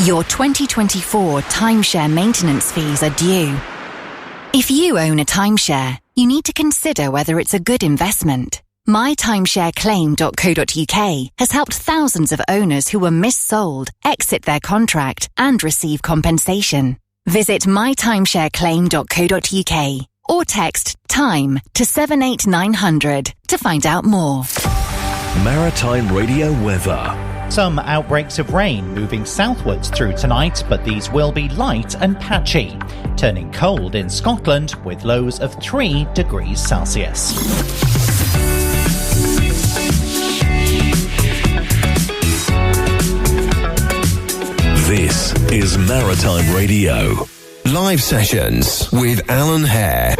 Your 2024 timeshare maintenance fees are due. If you own a timeshare, you need to consider whether it's a good investment. MyTimeshareClaim.co.uk has helped thousands of owners who were missold exit their contract and receive compensation. Visit MyTimeshareClaim.co.uk or text TIME to 78900 to find out more. Maritime Radio weather. Some outbreaks of rain moving southwards through tonight, but these will be light and patchy, turning cold in Scotland with lows of 3 degrees Celsius. This is Maritime Radio. Live sessions with Alan Hare.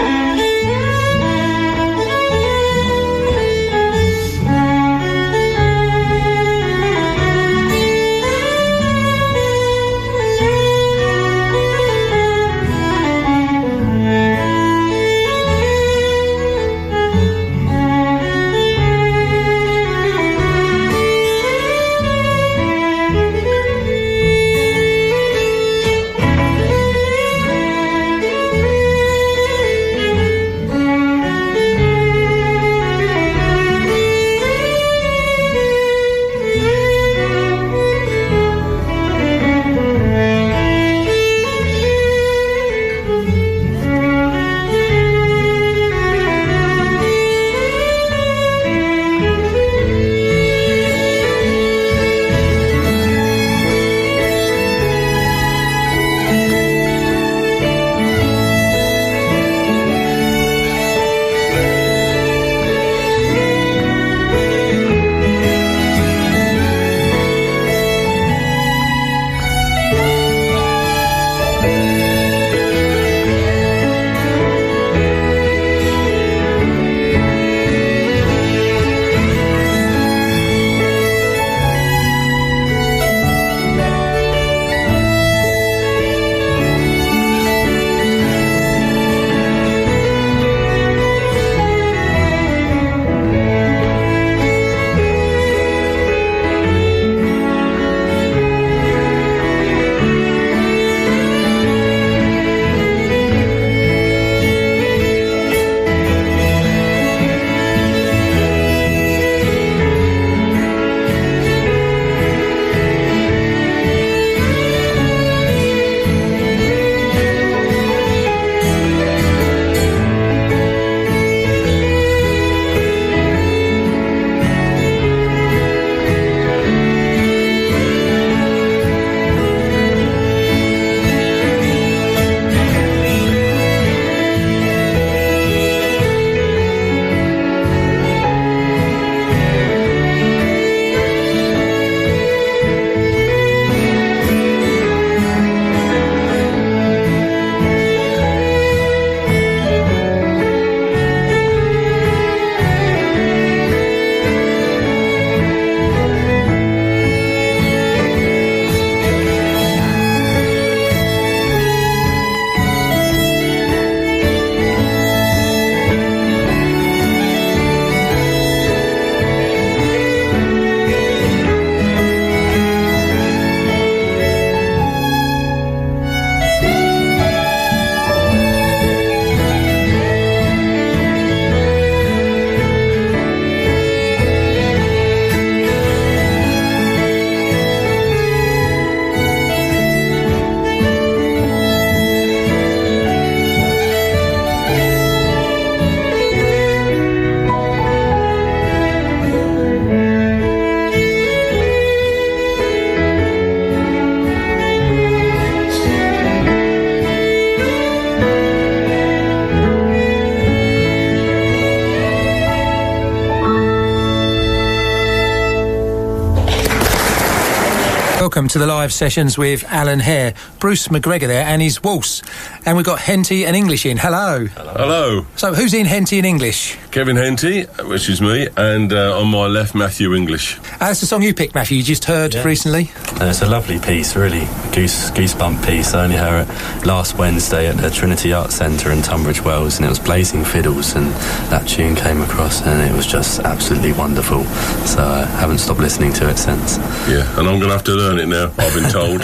Welcome to the live sessions with Alan Hare. Bruce McGregor there and his waltz. And we've got Henty and English in. Hello. Hello. So who's in Henty and English? Kevin Henty, which is me, and on my left, Matthew English. That's the song you picked, Matthew, you just heard recently. It's a lovely piece, really. Goosebump piece. I only heard it last Wednesday at the Trinity Arts Centre in Tunbridge Wells, and it was Blazing Fiddles, and that tune came across, and it was just absolutely wonderful. So I haven't stopped listening to it since. Yeah, and I'm going to have to learn it now, I've been told.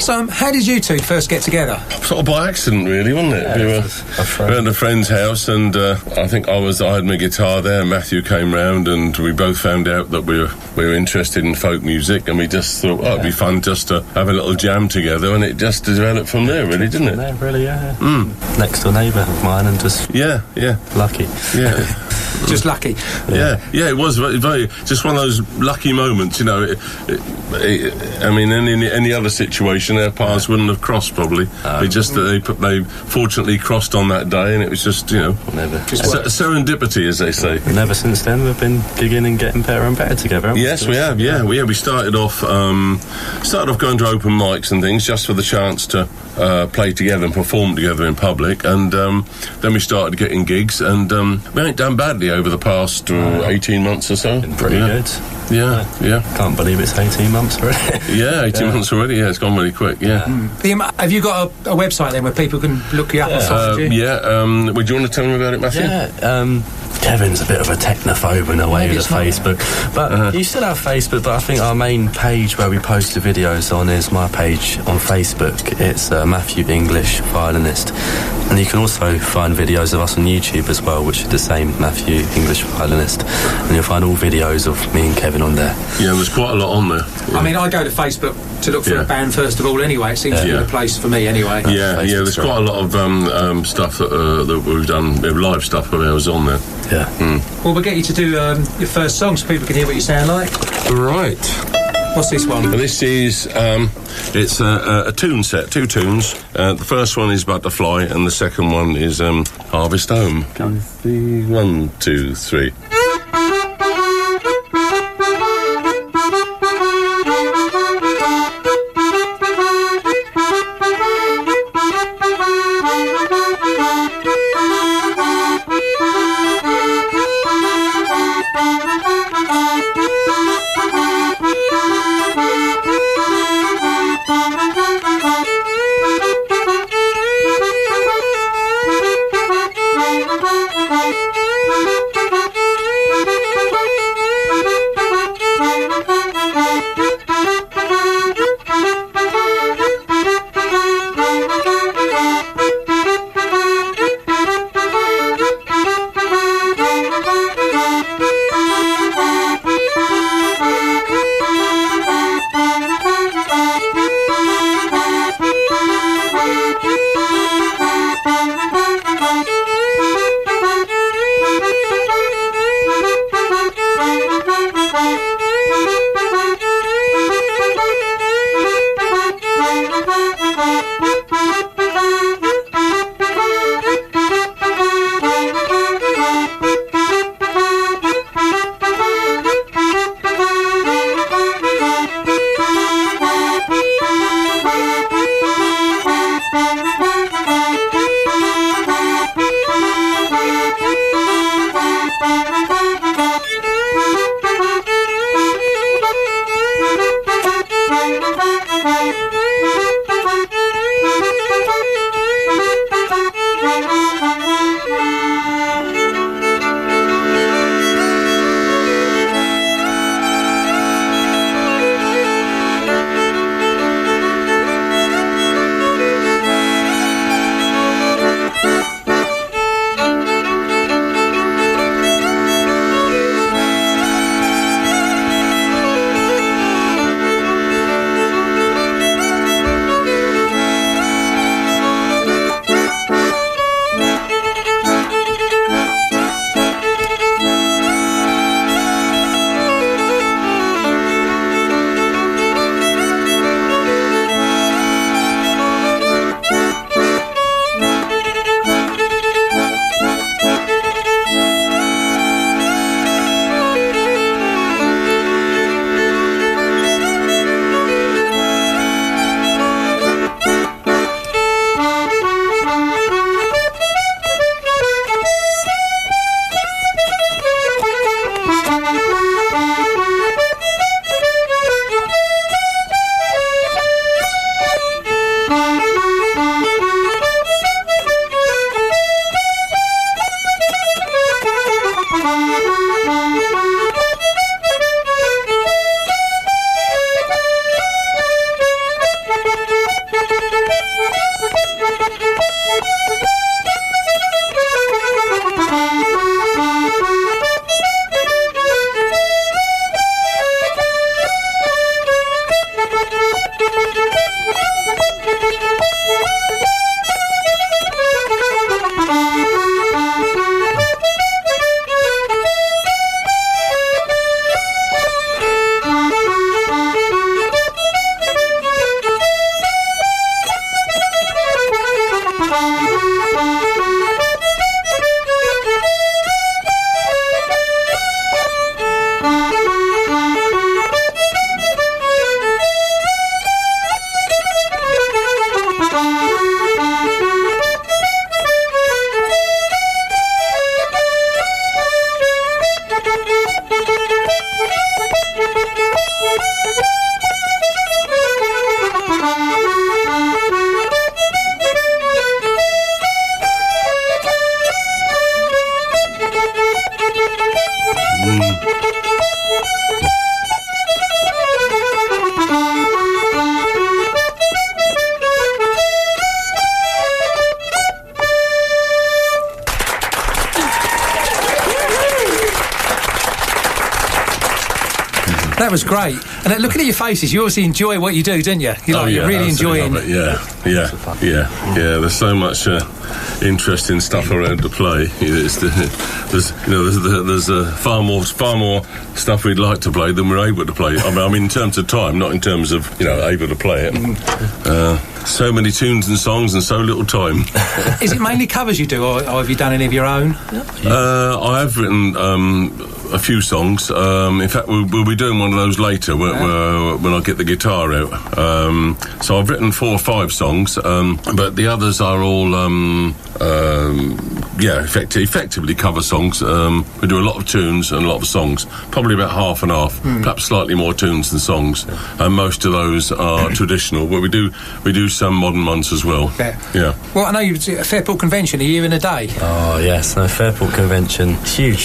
So, how did you two first get together? Sort of by accident, really, wasn't it? We were at a friend's house, and I think I had my guitar there, and Matthew came round, and we both found out that we were interested in folk music, and we just thought, it'd be fun just to have a little jam together, and it just developed from there, really, didn't it? Yeah, really, yeah. Next door neighbour of mine, and just lucky. Yeah. Just lucky. Yeah, it was very just one of those lucky moments, you know. I mean, in any other situation, our paths wouldn't have crossed, probably. They fortunately crossed on that day, and it was just, you know, serendipity, as they say. And ever since then, we've been gigging and getting better and better together. Yes, we have. Yeah, we started off going to open mics and things just for the chance to play together and perform together in public, and then we started getting gigs, and we ain't done badly over the past 18 months or so. Been pretty good. Yeah. Can't believe it's 18 months already. 18 months already. Yeah, it's gone really quick. Yeah. Have you got a website then where people can look you up? Would you want to tell me about it, Matthew? Yeah. Kevin's a bit of a technophobe in a way with Facebook, but you still have Facebook. But I think our main page where we post the videos on is my page on Facebook. It's Matthew English Violinist, and you can also find videos of us on YouTube as well, which is the same, Matthew English Violinist, and you'll find all videos of me and Kevin on there. Yeah, there's quite a lot on there. Yeah. I mean, I go to Facebook to look for a band first of all anyway. It seems to be the place for me anyway. Yeah, there's quite a lot of stuff that we've done, live stuff of ours on there. Yeah. Well, we'll get you to do your first song so people can hear what you sound like. Right. What's this one? This is, it's a tune set, 2 tunes. The first one is Butterfly, and the second one is Harvest Home. 1, 2, 3. that was great. And looking at your faces, you obviously enjoy what you do, don't you? You're really enjoying it. Yeah. There's so much interesting stuff around to play. There's far more stuff we'd like to play than we're able to play. I mean, in terms of time, not in terms of able to play it. So many tunes and songs and so little time. Is it mainly covers you do, or have you done any of your own? I have written a few songs. In fact, we'll be doing one of those later when I get the guitar out. So I've written 4 or 5 songs, but the others are all effectively cover songs. We do a lot of tunes and a lot of songs, probably about half and half, perhaps slightly more tunes than songs, and most of those are traditional, but we do some modern ones as well. Yeah. Well, I know you at Fairport Convention, a year and a day. Oh yes, no, Fairport Convention,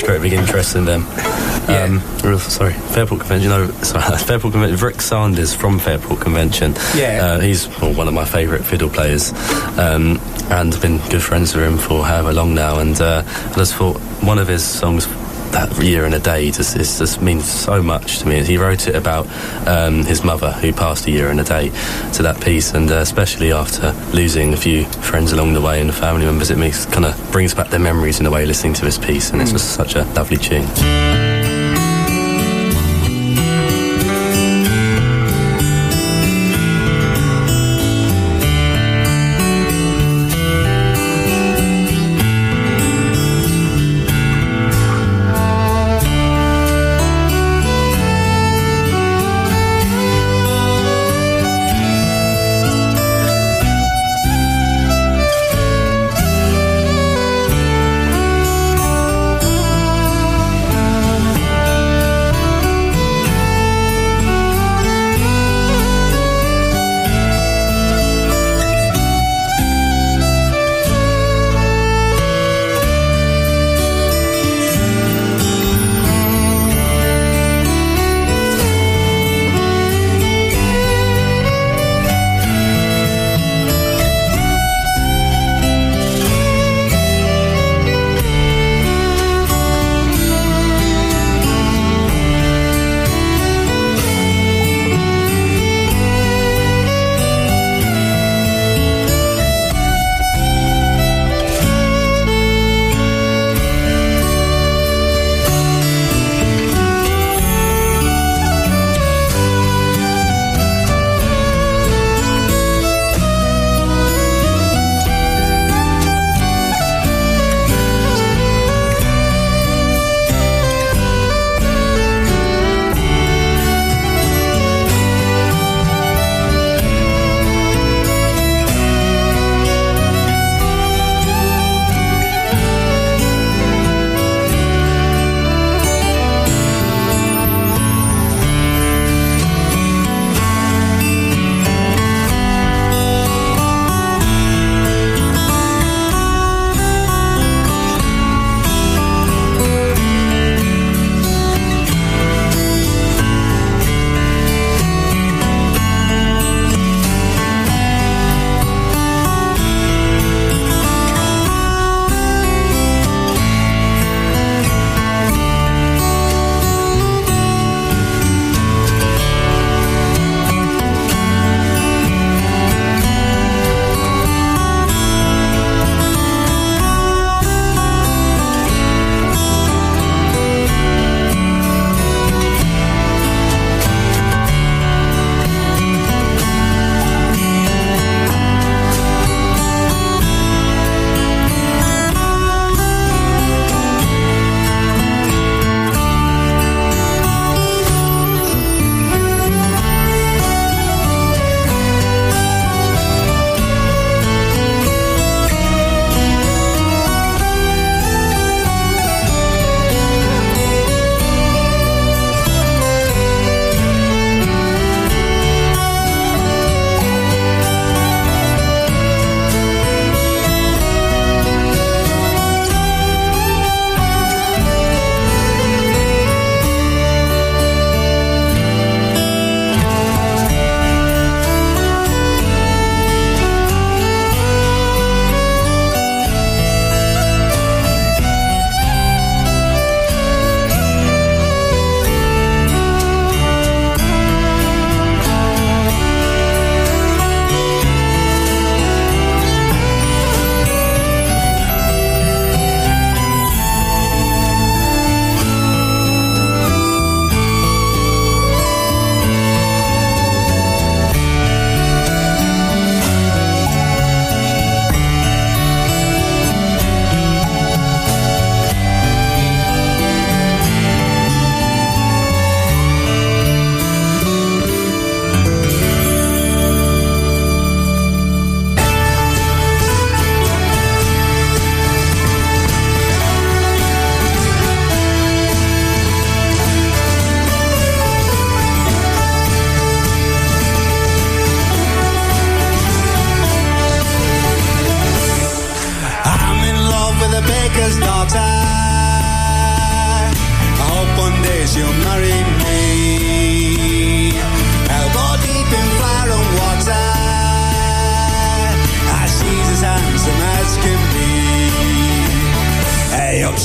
great big interest in them. Fairport Convention. Fairport Convention. Rick Sanders from Fairport Convention. Yeah. He's one of my favourite fiddle players, and I've been good friends with him for however long now. And I just thought one of his songs, that year and a day, just means so much to me. He wrote it about his mother, who passed a year and a day, to that piece, and especially after losing a few friends along the way and family members, it kind of brings back their memories in a way, listening to his piece, and it's just such a lovely tune.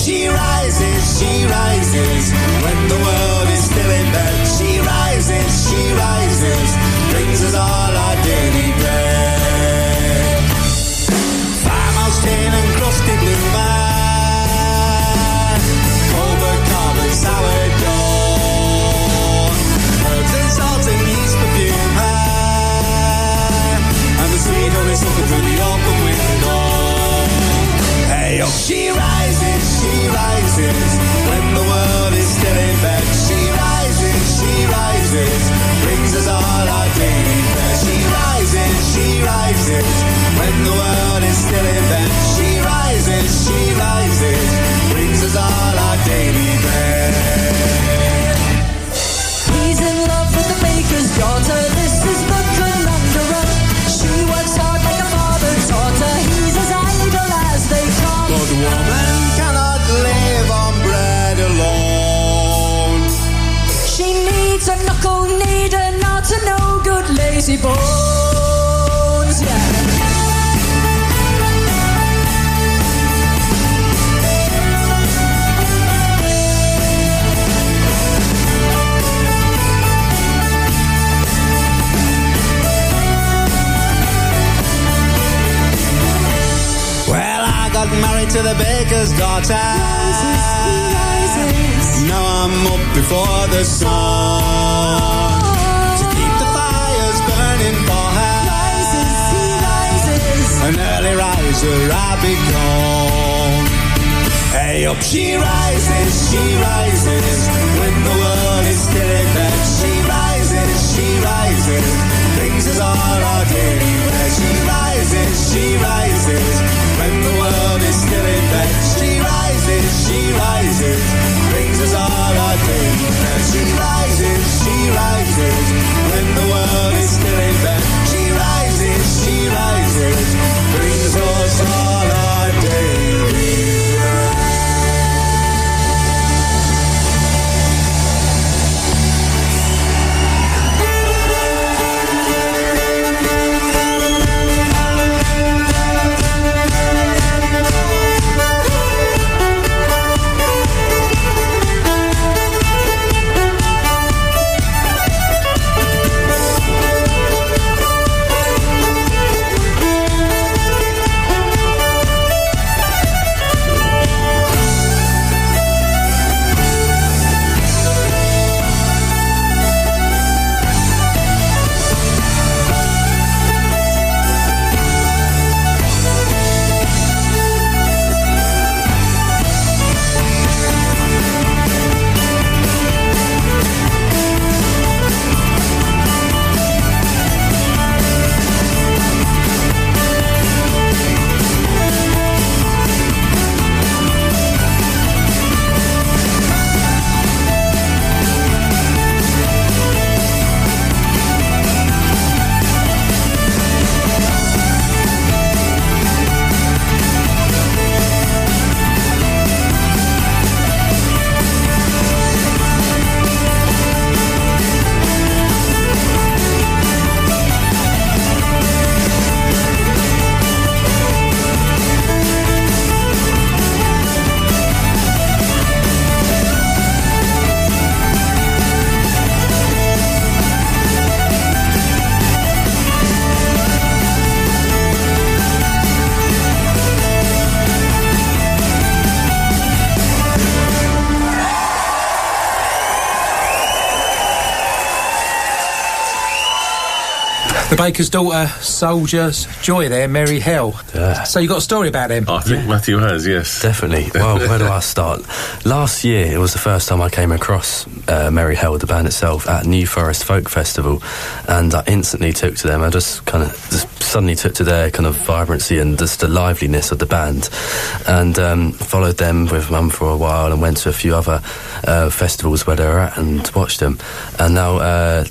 she rises when the world is still in bed. She rises, brings us all our daily bread. Farmhouse tin and crusty blue man, cobalt carbon sourdough, herbs and salt and yeast perfume, and the sweet honey sucking through the open window. Hey up, she rises when the world is still in bed. She rises, brings us all our daily bread. She rises when the world is still in bed. She rises, brings us all our daily bread. He's in love with the baker's daughter. This is the conundrum. She works hard like a father taught her. He's as idle as they come. But woman cannot live on bread alone. She needs a knuckle kneader, not a no good lazy bones. Yeah. Well, I got married to the baker's daughter. Rises. Now I'm up before the sun to keep the fires burning for her. Rises. An early riser I become. Hey up, she rises when the world is still in bed. She rises, brings us all our daily bread. She rises when the world is still in bed. She rises, brings us all our daily bread. She rises when the world is still in bed. She rises, brings us all our daily bread. The baker's daughter, Soldier's Joy there, Mary Hell. Yeah. So you got a story about them? I think Matthew has, yes. Definitely. Well, where do I start? Last year, it was the first time I came across Mary Hell, the band itself, at New Forest Folk Festival, and I instantly took to them. I just suddenly took to their kind of vibrancy and just the liveliness of the band, and followed them with Mum for a while and went to a few other festivals where they were at and watched them. And now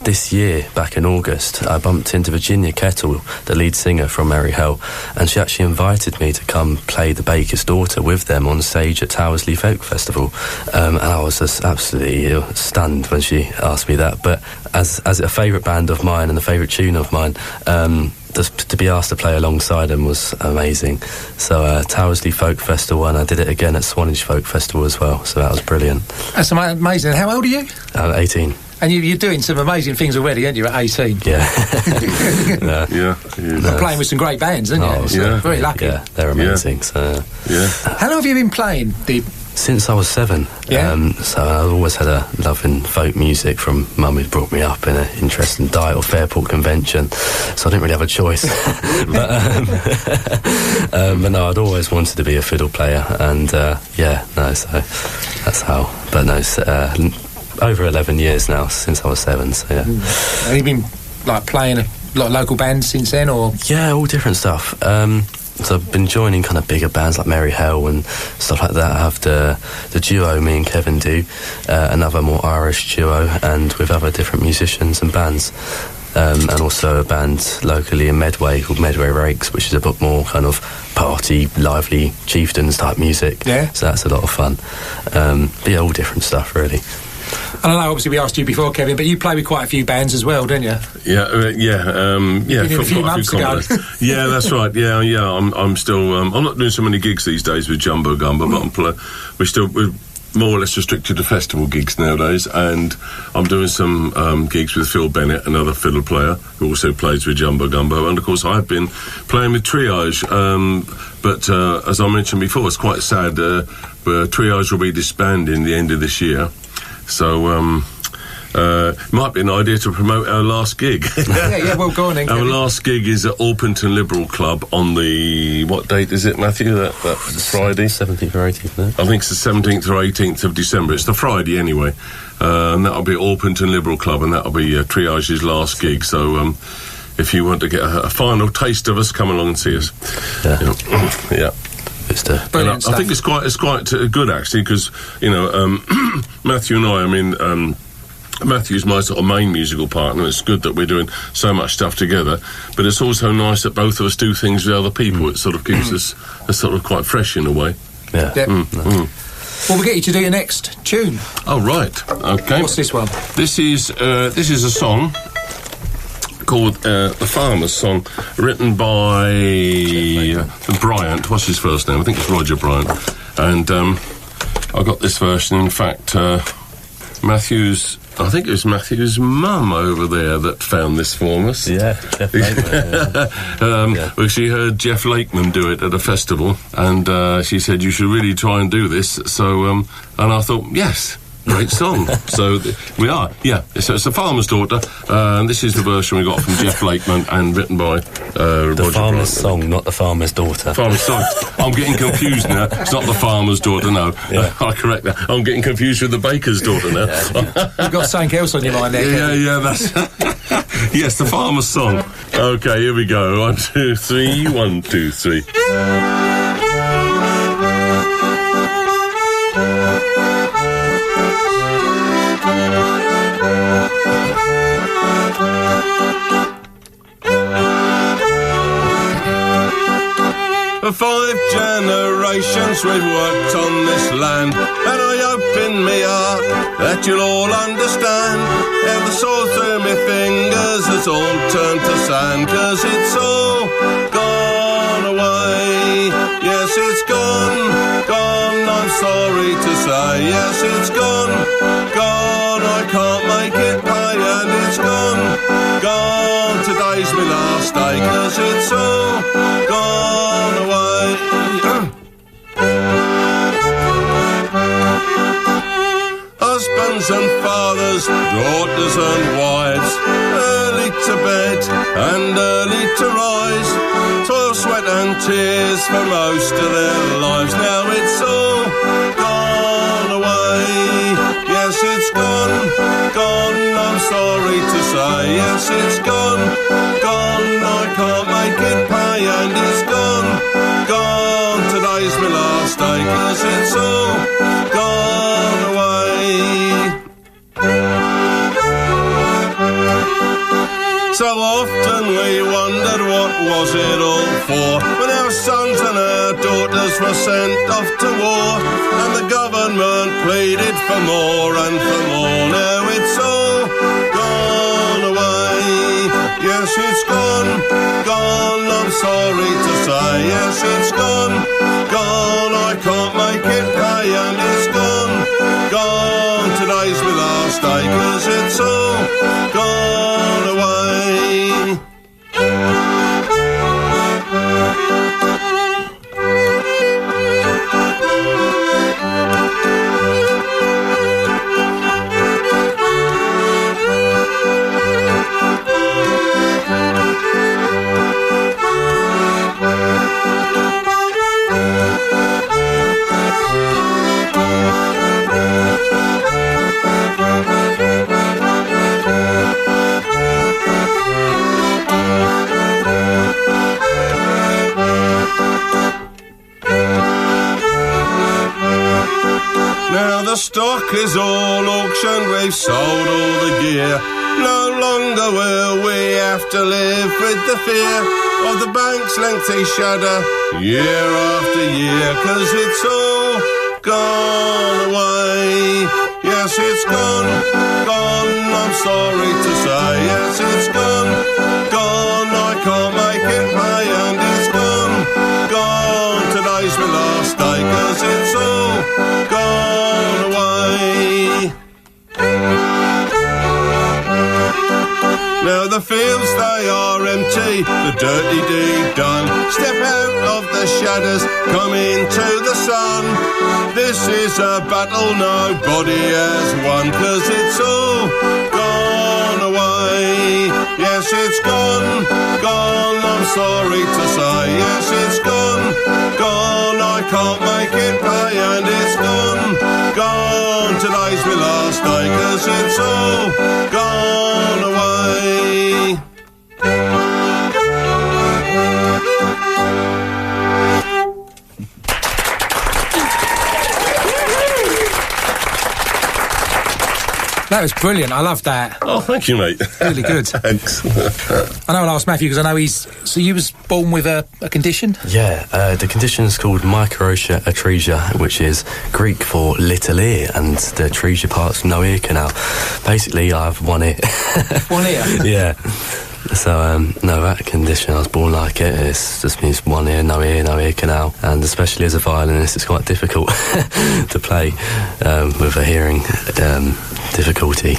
this year, back in August, I bumped into Virginia Kettle, the lead singer from Mary Hell, and she actually invited me to come play the Baker's Daughter with them on stage at Towersley Folk Festival, and I was just absolutely stunned when she asked me that. But as a favourite band of mine and a favourite tune of mine, to be asked to play alongside them was amazing. So Towersley Folk Festival, and I did it again at Swanage Folk Festival as well, so that was brilliant. That's amazing. How old are you? 18. And you're doing some amazing things already, aren't you, at 18? Yeah. Yeah. Playing with some great bands, aren't you? So very lucky. Yeah, they're amazing. So how long have you been playing? Since I was 7. Yeah. So I've always had a love in folk music from Mum, who brought me up in an interest in Diet or Fairport Convention, so I didn't really have a choice. but no, I'd always wanted to be a fiddle player, and so that's how. But no, it's over 11 years now since I was 7, so yeah. Have you been playing a lot of local bands since then, or? Yeah, all different stuff. So I've been joining kind of bigger bands like Mary Hell and stuff like that. I have the duo me and Kevin do, another more Irish duo, and with other different musicians and bands. And also a band locally in Medway called Medway Rakes, which is a bit more kind of party, lively, chieftains type music. Yeah. So that's a lot of fun. But yeah, all different stuff really. I don't know, obviously we asked you before, Kevin, but you play with quite a few bands as well, don't you? Yeah. A few months ago. Yeah, that's right. Yeah. I'm still. I'm not doing so many gigs these days with Jumbo Gumbo, but we're more or less restricted to festival gigs nowadays, and I'm doing some gigs with Phil Bennett, another fiddle player who also plays with Jumbo Gumbo, and of course I've been playing with Triage. But as I mentioned before, it's quite sad. Triage will be disbanding the end of this year. So, might be an idea to promote our last gig. Well, go on then, Our last gig is at Orpington Liberal Club on the... What date is it, Matthew? That Friday? 17th or 18th, I think it's the 17th or 18th of December. It's the Friday anyway. And that'll be at Orpington Liberal Club, and that'll be Triage's last gig. So, if you want to get a final taste of us, come along and see us. Yeah. Brilliant stuff. I think it's quite good actually, because Matthew and I Matthew's my sort of main musical partner. It's good that we're doing so much stuff together, but it's also nice that both of us do things with other people. It sort of keeps us sort of quite fresh in a way. Yeah. Well, we'll get you to do your next tune. Oh, right. Okay. What's this one? This is a song called The Farmer's Song, written by Bryant. What's his first name? I think it's Roger Bryant. And I got this version. In fact, I think it was Matthew's mum over there that found this for us. Yeah, Jeff Lakeman. Well, she heard Jeff Lakeman do it at a festival, and she said, you should really try and do this. So, and I thought, yes. Great song. So we are, it's The Farmer's Daughter, and this is the version we got from Jeff Lakeman and written by Roger The Farmer's Bryant. Song, not The Farmer's Daughter. Farmer's Song. I'm getting confused now. It's not The Farmer's Daughter, no. Yeah. I correct that. I'm getting confused with The Baker's Daughter now. You've got something else on your mind there. Yeah, that's... Yes, The Farmer's Song. Okay, here we go. 1, 2, 3. 1, 2, 3. For 5 generations we've worked on this land, and I hope in me heart that you'll all understand. How the sword through my fingers has all turned to sand, 'cause it's all gone away. Yes, it's gone, I'm sorry to say. Yes, it's gone, I can't make it pay, and it's gone, today's my last day, 'cause it's all gone away. Husbands and fathers, daughters and wives, early to bed and early to rise, toil, sweat and tears for most of their lives. Now it's all gone away. Yes, it's gone, I'm sorry to say. Yes, it's gone, I can't make it pay, and it's gone, today's my last day, 'cause it's all gone away. So often we wondered what was it all for, when our sons and our daughters were sent off to war, and the government pleaded for more and for more. Now it's all gone away. Yes, it's gone, sorry to say, yes, it's gone, gone, I can't make it pay, and it's gone, gone, today's my last day, 'cause it's all gone away. Now the stock is all auctioned, we've sold all the gear. No longer will we have to live with the fear of the bank's lengthy shudder year after year, 'cause it's all gone away. Yes, it's gone, gone, I'm sorry to say. Yes, it's gone, gone, I can't make it pay, and it's gone, gone, today's my last day, 'cause it's all gone away. Now the fields, they are empty, the dirty deed done. Step out of the shadows, come into the sun. This is a battle nobody has won, 'cause it's all gone away. Yes, it's gone, gone, I'm sorry to say. Yes, it's gone, gone, I can't make it pay, and it's gone, gone, today's my last day, 'cause it's all gone away. That was brilliant. I love that. Oh, thank you, mate. Really good. Thanks. I know I'll ask Matthew, because I know so you was born with a condition? Yeah, the condition is called microtia atresia, which is Greek for little ear, and the atresia part's no ear canal. Basically, I have one ear. One ear? Yeah. So, no, that condition, I was born like it. It just means one ear, no ear canal. And especially as a violinist, it's quite difficult to play with a hearing difficulty.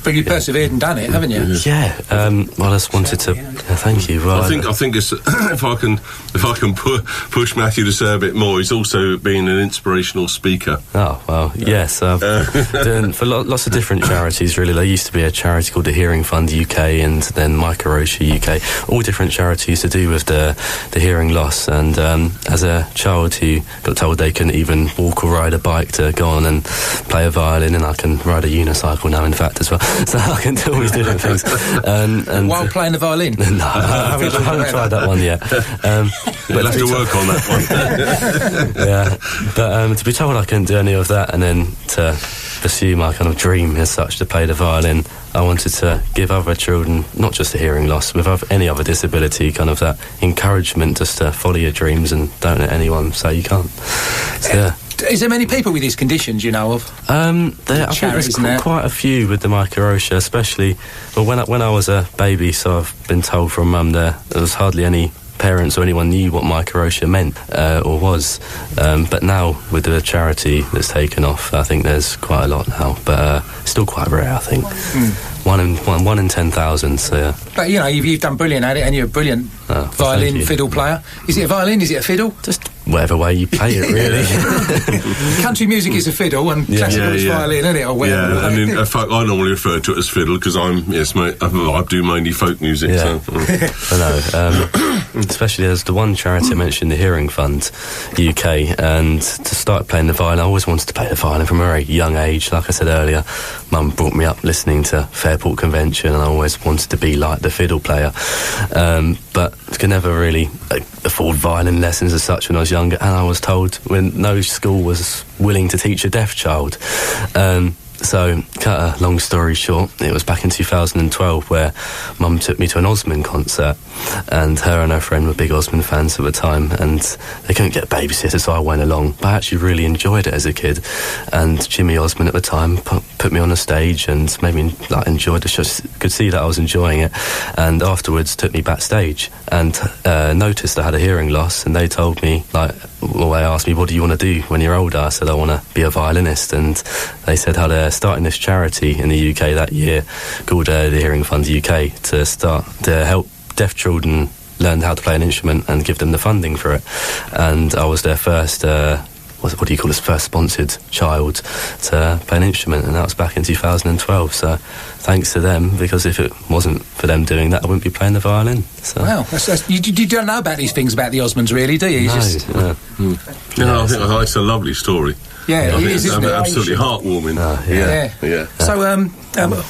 But you persevered and done it, haven't you? Yeah. Well, I just wanted to. Thank you. Well, I think it's if I can push Matthew to say a bit more. He's also been an inspirational speaker. Oh well, yes. I've done for lots of different charities. Really, there used to be a charity called the Hearing Fund UK, and then Microtia UK. All different charities to do with the hearing loss. And as a child who got told they couldn't even walk or ride a bike, to go on and play a violin, and I can ride a unicycle now, in fact, as well. So I can do all these different things. And while playing the violin? No, I haven't tried that one yet. We'll have to work on that one. Yeah, but to be told I couldn't do any of that, and then to pursue my kind of dream as such, to play the violin, I wanted to give other children, not just a hearing loss, with any other disability, kind of that encouragement just to follow your dreams and don't let anyone say you can't. So, yeah. Is there many people with these conditions you know of? I think there's quite a few with the microtia, especially when I was a baby. So I've been told from Mum there was hardly any parents or anyone knew what microtia meant or was. But now with the charity that's taken off, I think there's quite a lot now. But still quite rare, I think. One in 10,000. So yeah. But you know, you've done brilliant at it, and you're a brilliant violin fiddle player. Is it a violin? Is it a fiddle? Just whatever way you play it, really. Country music is a fiddle, and classical is violin, isn't it? Or yeah, and in fact, I normally refer to it as fiddle because I do mainly folk music. Yeah. So. I know, especially as the one charity I mentioned, the Hearing Fund UK, and to start playing the violin, I always wanted to play the violin from a very young age. Like I said earlier, Mum brought me up listening to Fairport Convention, and I always wanted to be like the fiddle player, but could never really afford violin lessons as such when I was younger, and I was told when no school was willing to teach a deaf child. So, cut a long story short, it was back in 2012 where Mum took me to an Osmond concert, and her and her friend were big Osmond fans at the time, and they couldn't get a babysitter, so I went along. But I actually really enjoyed it as a kid, and Jimmy Osmond at the time put me on a stage and made me enjoy the show. Could see that I was enjoying it, and afterwards took me backstage and noticed I had a hearing loss, and they told me, they asked me, what do you want to do when you're older? I said, I want to be a violinist, and they said how they're starting this charity in the UK that year called the Hearing Fund UK to help deaf children learn how to play an instrument and give them the funding for it. And I was their first what do you call this, first sponsored child to play an instrument, and that was back in 2012. So thanks to them, because if it wasn't for them doing that, I wouldn't be playing the violin. So. Wow, you don't know about these things about the Osmonds, really, do you? No, I think it's a lovely story. Yeah, it is, it's isn't it? absolutely heartwarming. Yeah. So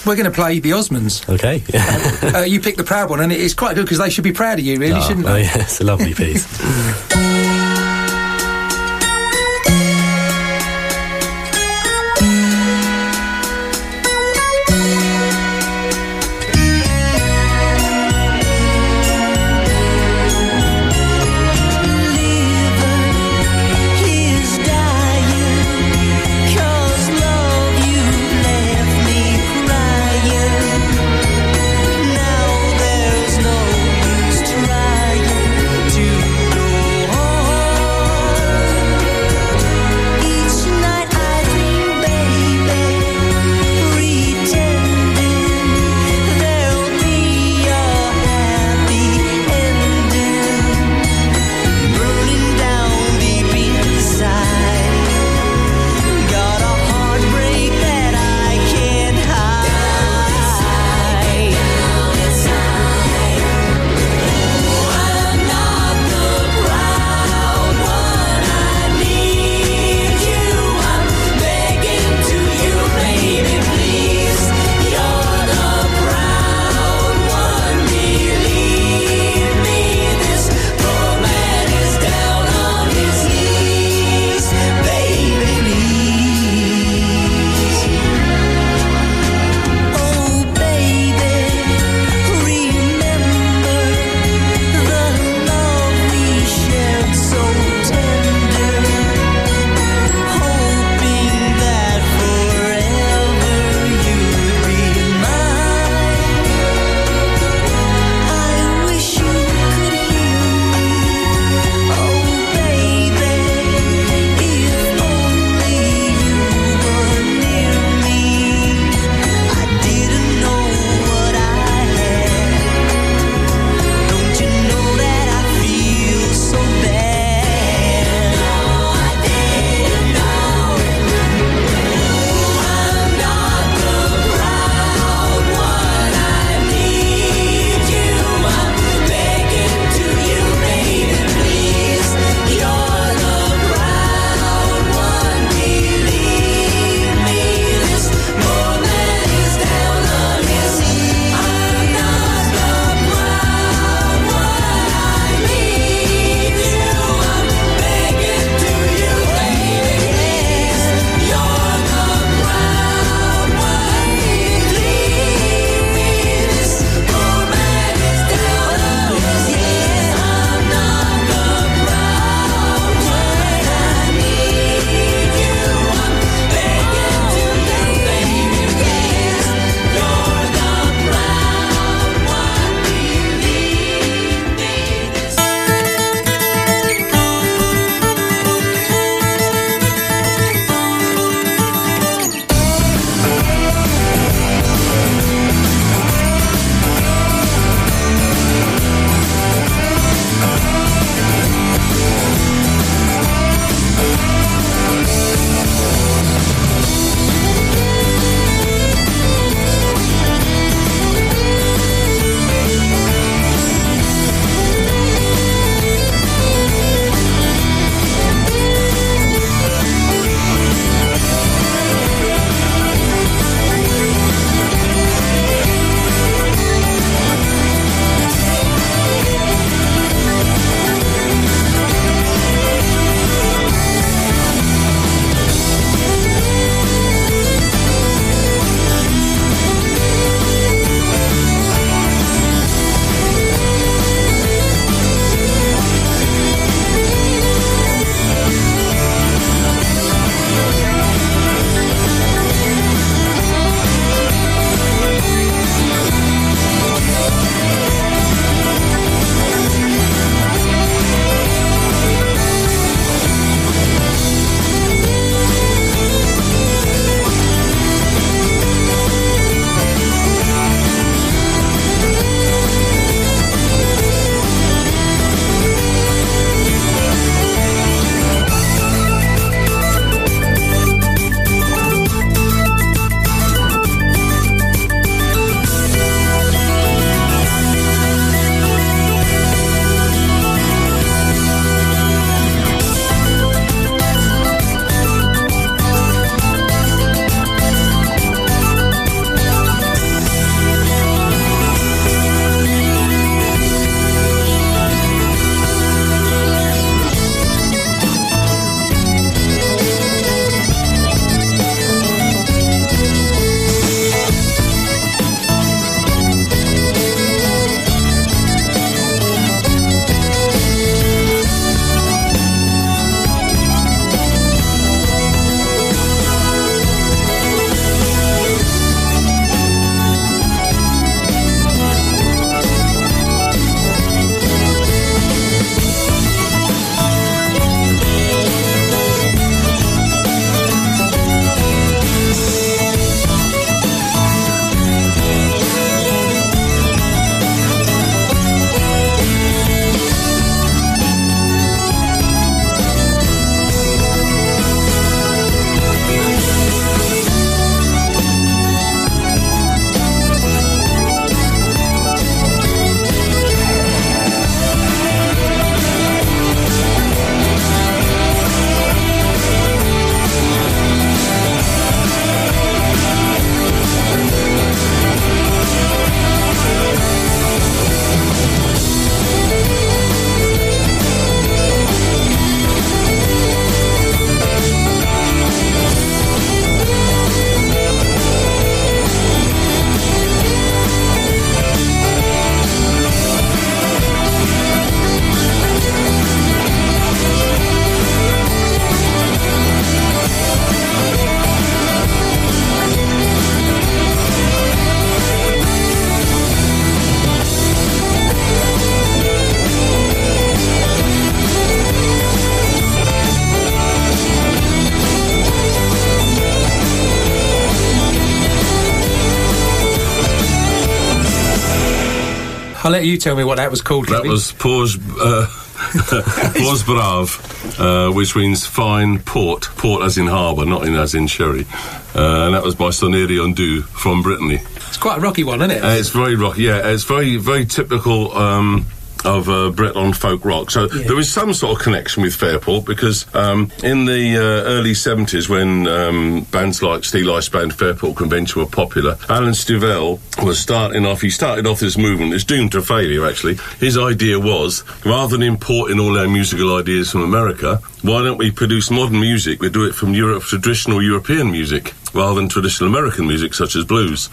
we're going to play the Osmonds. Okay. You picked the proud one, and it's quite good because they should be proud of you, really, shouldn't they? Oh, yeah, it's a lovely piece. Now there's no use trying to go I'll let you tell me what that was called. That was Pors Brav, which means fine port. Port as in harbour, not as in sherry. And that was by Sonnerie Ondu from Brittany. It's quite a rocky one, isn't it? It's very rocky, yeah. It's very, very typical of Breton folk rock. So there is some sort of connection with Fairport because in the early 70s when bands like Steel Ice Band, Fairport Convention were popular, Alan Stivell was starting off this movement. It's doomed to failure, actually. His idea was, rather than importing all our musical ideas from America, why don't we produce modern music? We do it from traditional European music rather than traditional American music such as blues.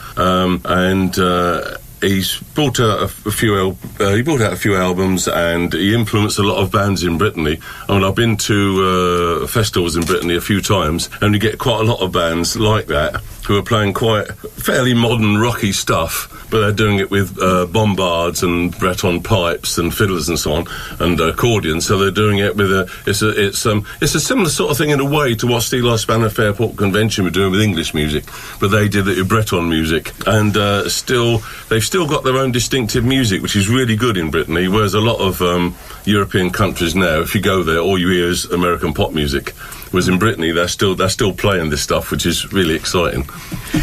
He's brought out a few albums, and he influenced a lot of bands in Brittany. I mean, I've been to festivals in Brittany a few times, and you get quite a lot of bands like that who are playing quite fairly modern rocky stuff, but they're doing it with bombards and Breton pipes and fiddles and so on, and accordions. So they're doing it with it's a similar sort of thing in a way to what Steel Ice Band and Fairport Convention were doing with English music, but they did it with Breton music, and they've still got their own distinctive music, which is really good in Brittany, whereas a lot of European countries now, if you go there, all you hear is American pop music. Whereas in Brittany, they're still playing this stuff, which is really exciting.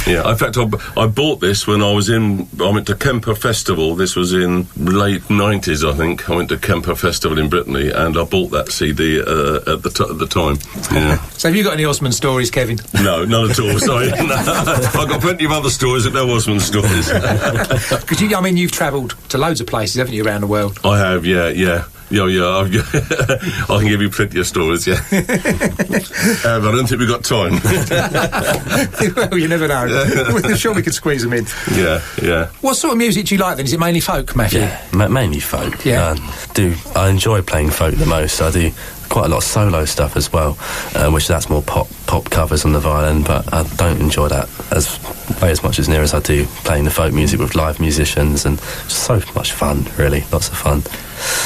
Yeah, in fact, I bought this when I went to Kemper Festival. This was in late 90s, I think. I went to Kemper Festival in Brittany, and I bought that CD at the time. Yeah. So have you got any Osmond stories, Kevin? No, none at all. Sorry, no. I've got plenty of other stories, but no Osmond stories. Because you've travelled to loads of places, haven't you, around the world? I have, yeah. Yeah, I can give you plenty of stories, yeah. But I don't think we've got time. Well, you never know. I'm sure we could squeeze them in. Yeah. What sort of music do you like then? Is it mainly folk, Matthew? Yeah, mainly folk. Yeah. I enjoy playing folk the most. I do quite a lot of solo stuff as well, which that's more pop covers on the violin, but I don't enjoy that as much as near as I do playing the folk music with live musicians, and just so much fun, really, lots of fun.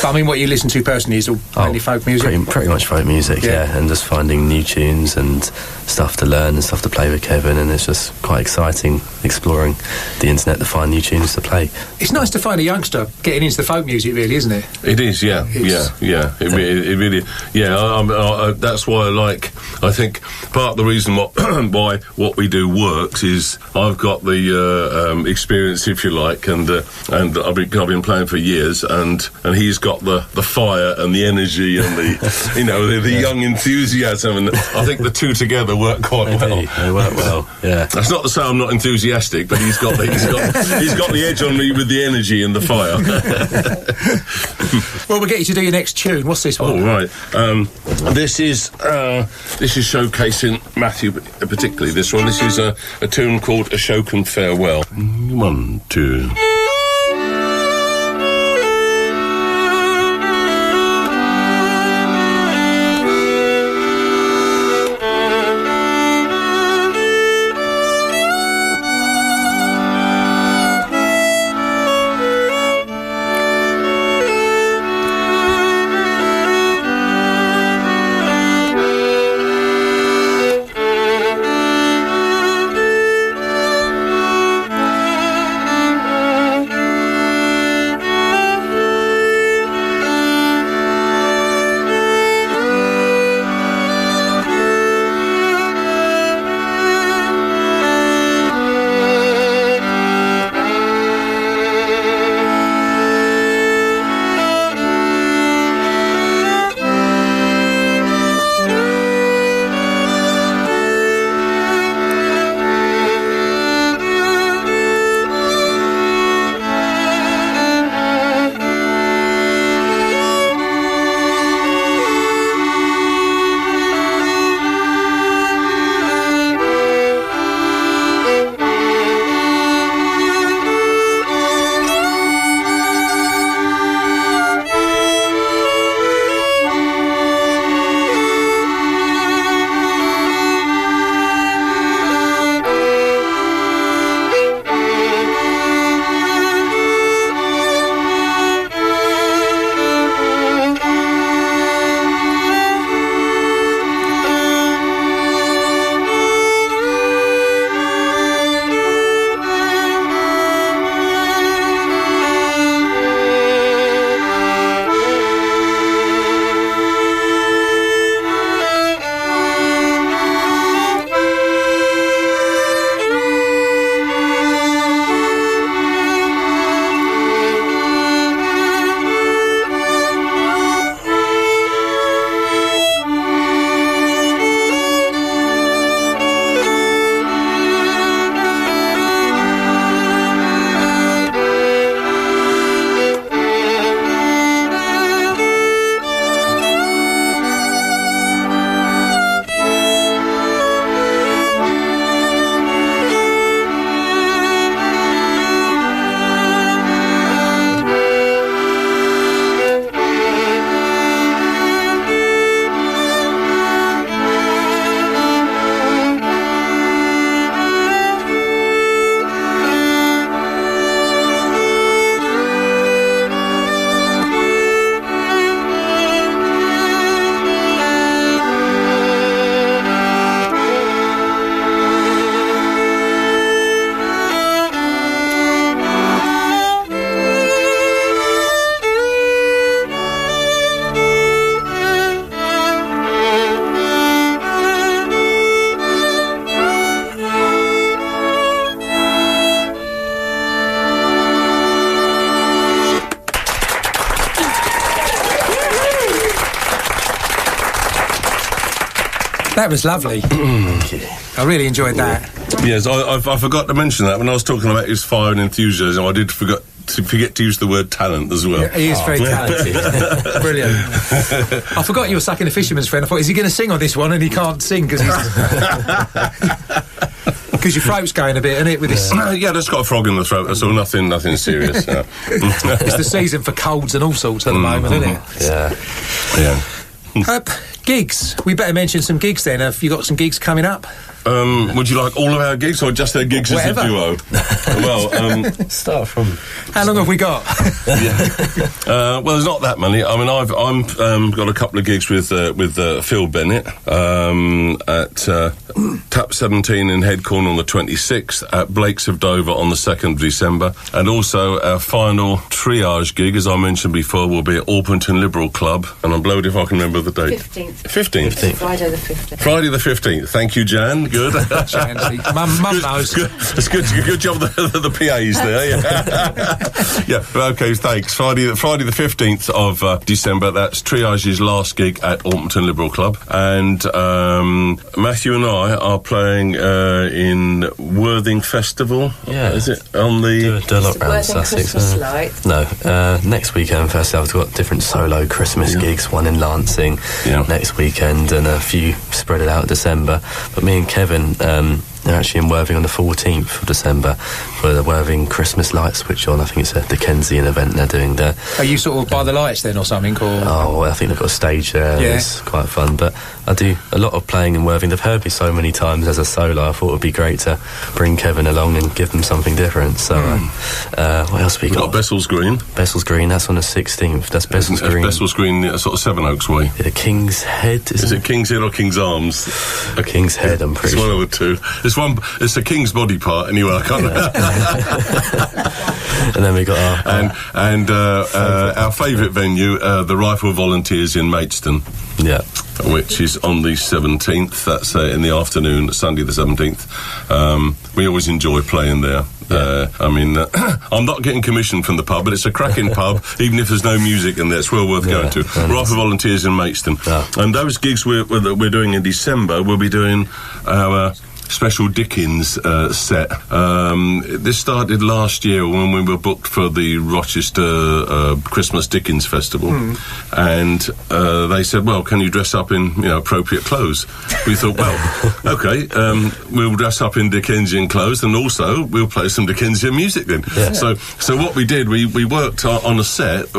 But I mean, what you listen to personally is all mainly folk music? Pretty much folk music, yeah, and just finding new tunes and stuff to learn and stuff to play with Kevin, and it's just quite exciting exploring the internet to find new tunes to play. It's nice to find a youngster getting into the folk music, really, isn't it? It is, yeah. It really, yeah. That's why I think part of the reason why what we do works is I've got the experience, if you like, and I've been playing for years, and he's got the fire and the energy and the young enthusiasm, and I think the two together work quite well. They work well, yeah. That's not to say I'm not enthusiastic, but he's got the edge on me with the energy and the fire. Well, we'll get you to do your next tune. What's this one? Oh, right. This is showcasing Matthew, particularly this one. This is a tune called Ashokan Farewell. 1, 2... That was lovely. Thank you. I really enjoyed that. Yes, I forgot to mention that when I was talking about his fire and enthusiasm. I did forget to use the word talent as well. Yeah, he is very talented. Brilliant. I forgot you were sucking a fisherman's friend. I thought, is he going to sing on this one? And he can't sing because your throat's going a bit, isn't it? With this, yeah, that's got a frog in the throat. That's all. Nothing serious. It's the season for colds and all sorts at the moment, isn't it? Yeah. Gigs. We better mention some gigs then. Have you got some gigs coming up? Would you like all of our gigs or just their gigs Whatever. as a duo? Well, start from. How long have we got? Well, there's not that many. I mean, I've got a couple of gigs with Phil Bennett at Tap 17 in Headcorn on the 26th, at Blake's of Dover on the 2nd of December, and also our final triage gig, as I mentioned before, will be at Orpington Liberal Club, and I'm blowed if I can remember the date. 15th. Friday the 15th. Friday the 15th. Thank you, Jan. Good. Mum knows. It's good job the PA's there. Yeah. Yeah. Okay. Thanks. Friday the 15th of December. That's Triage's last gig at Orpington Liberal Club, and Matthew and I are playing in Worthing Festival. Yeah. Is it on the do a lot around Sussex? Christmas light. No. Next weekend, first I've got different solo Christmas gigs. One in Lancing next weekend, and a few spread it out December. But me and Kevin, they're actually in Worthing on the 14th of December for the Worthing Christmas lights switch on. I think it's a Dickensian event they're doing there. Are you sort of by the lights then or something? Or? Oh, I think they've got a stage there. Yeah. It's quite fun. But I do a lot of playing in Worthing. They've heard me so many times as a solo. I thought it would be great to bring Kevin along and give them something different. So what else we got? Bessel's Green. Bessel's Green, that's on the 16th. That's Bessel's Green. Bessel's Green, sort of Sevenoaks way. The King's Head, is it King's Head or King's Arms? King's Head, I'm pretty sure. It's one of the two. It's the King's body part, anyway. I can't. And then we got our favourite venue, the Rifle Volunteers in Maidstone. Yeah. Which is on the 17th. That's in the afternoon, Sunday the 17th. We always enjoy playing there. I mean, I'm not getting commission from the pub, but it's a cracking pub, even if there's no music in there. It's well worth going to. Rifle Volunteers in Maidstone. And those gigs we're doing in December, we'll be doing our special Dickens set. This started last year when we were booked for the Rochester Christmas Dickens Festival, and they said, well, can you dress up in appropriate clothes? We thought, well, okay, we'll dress up in Dickensian clothes, and also we'll play some Dickensian music then. So what we did, we worked on a set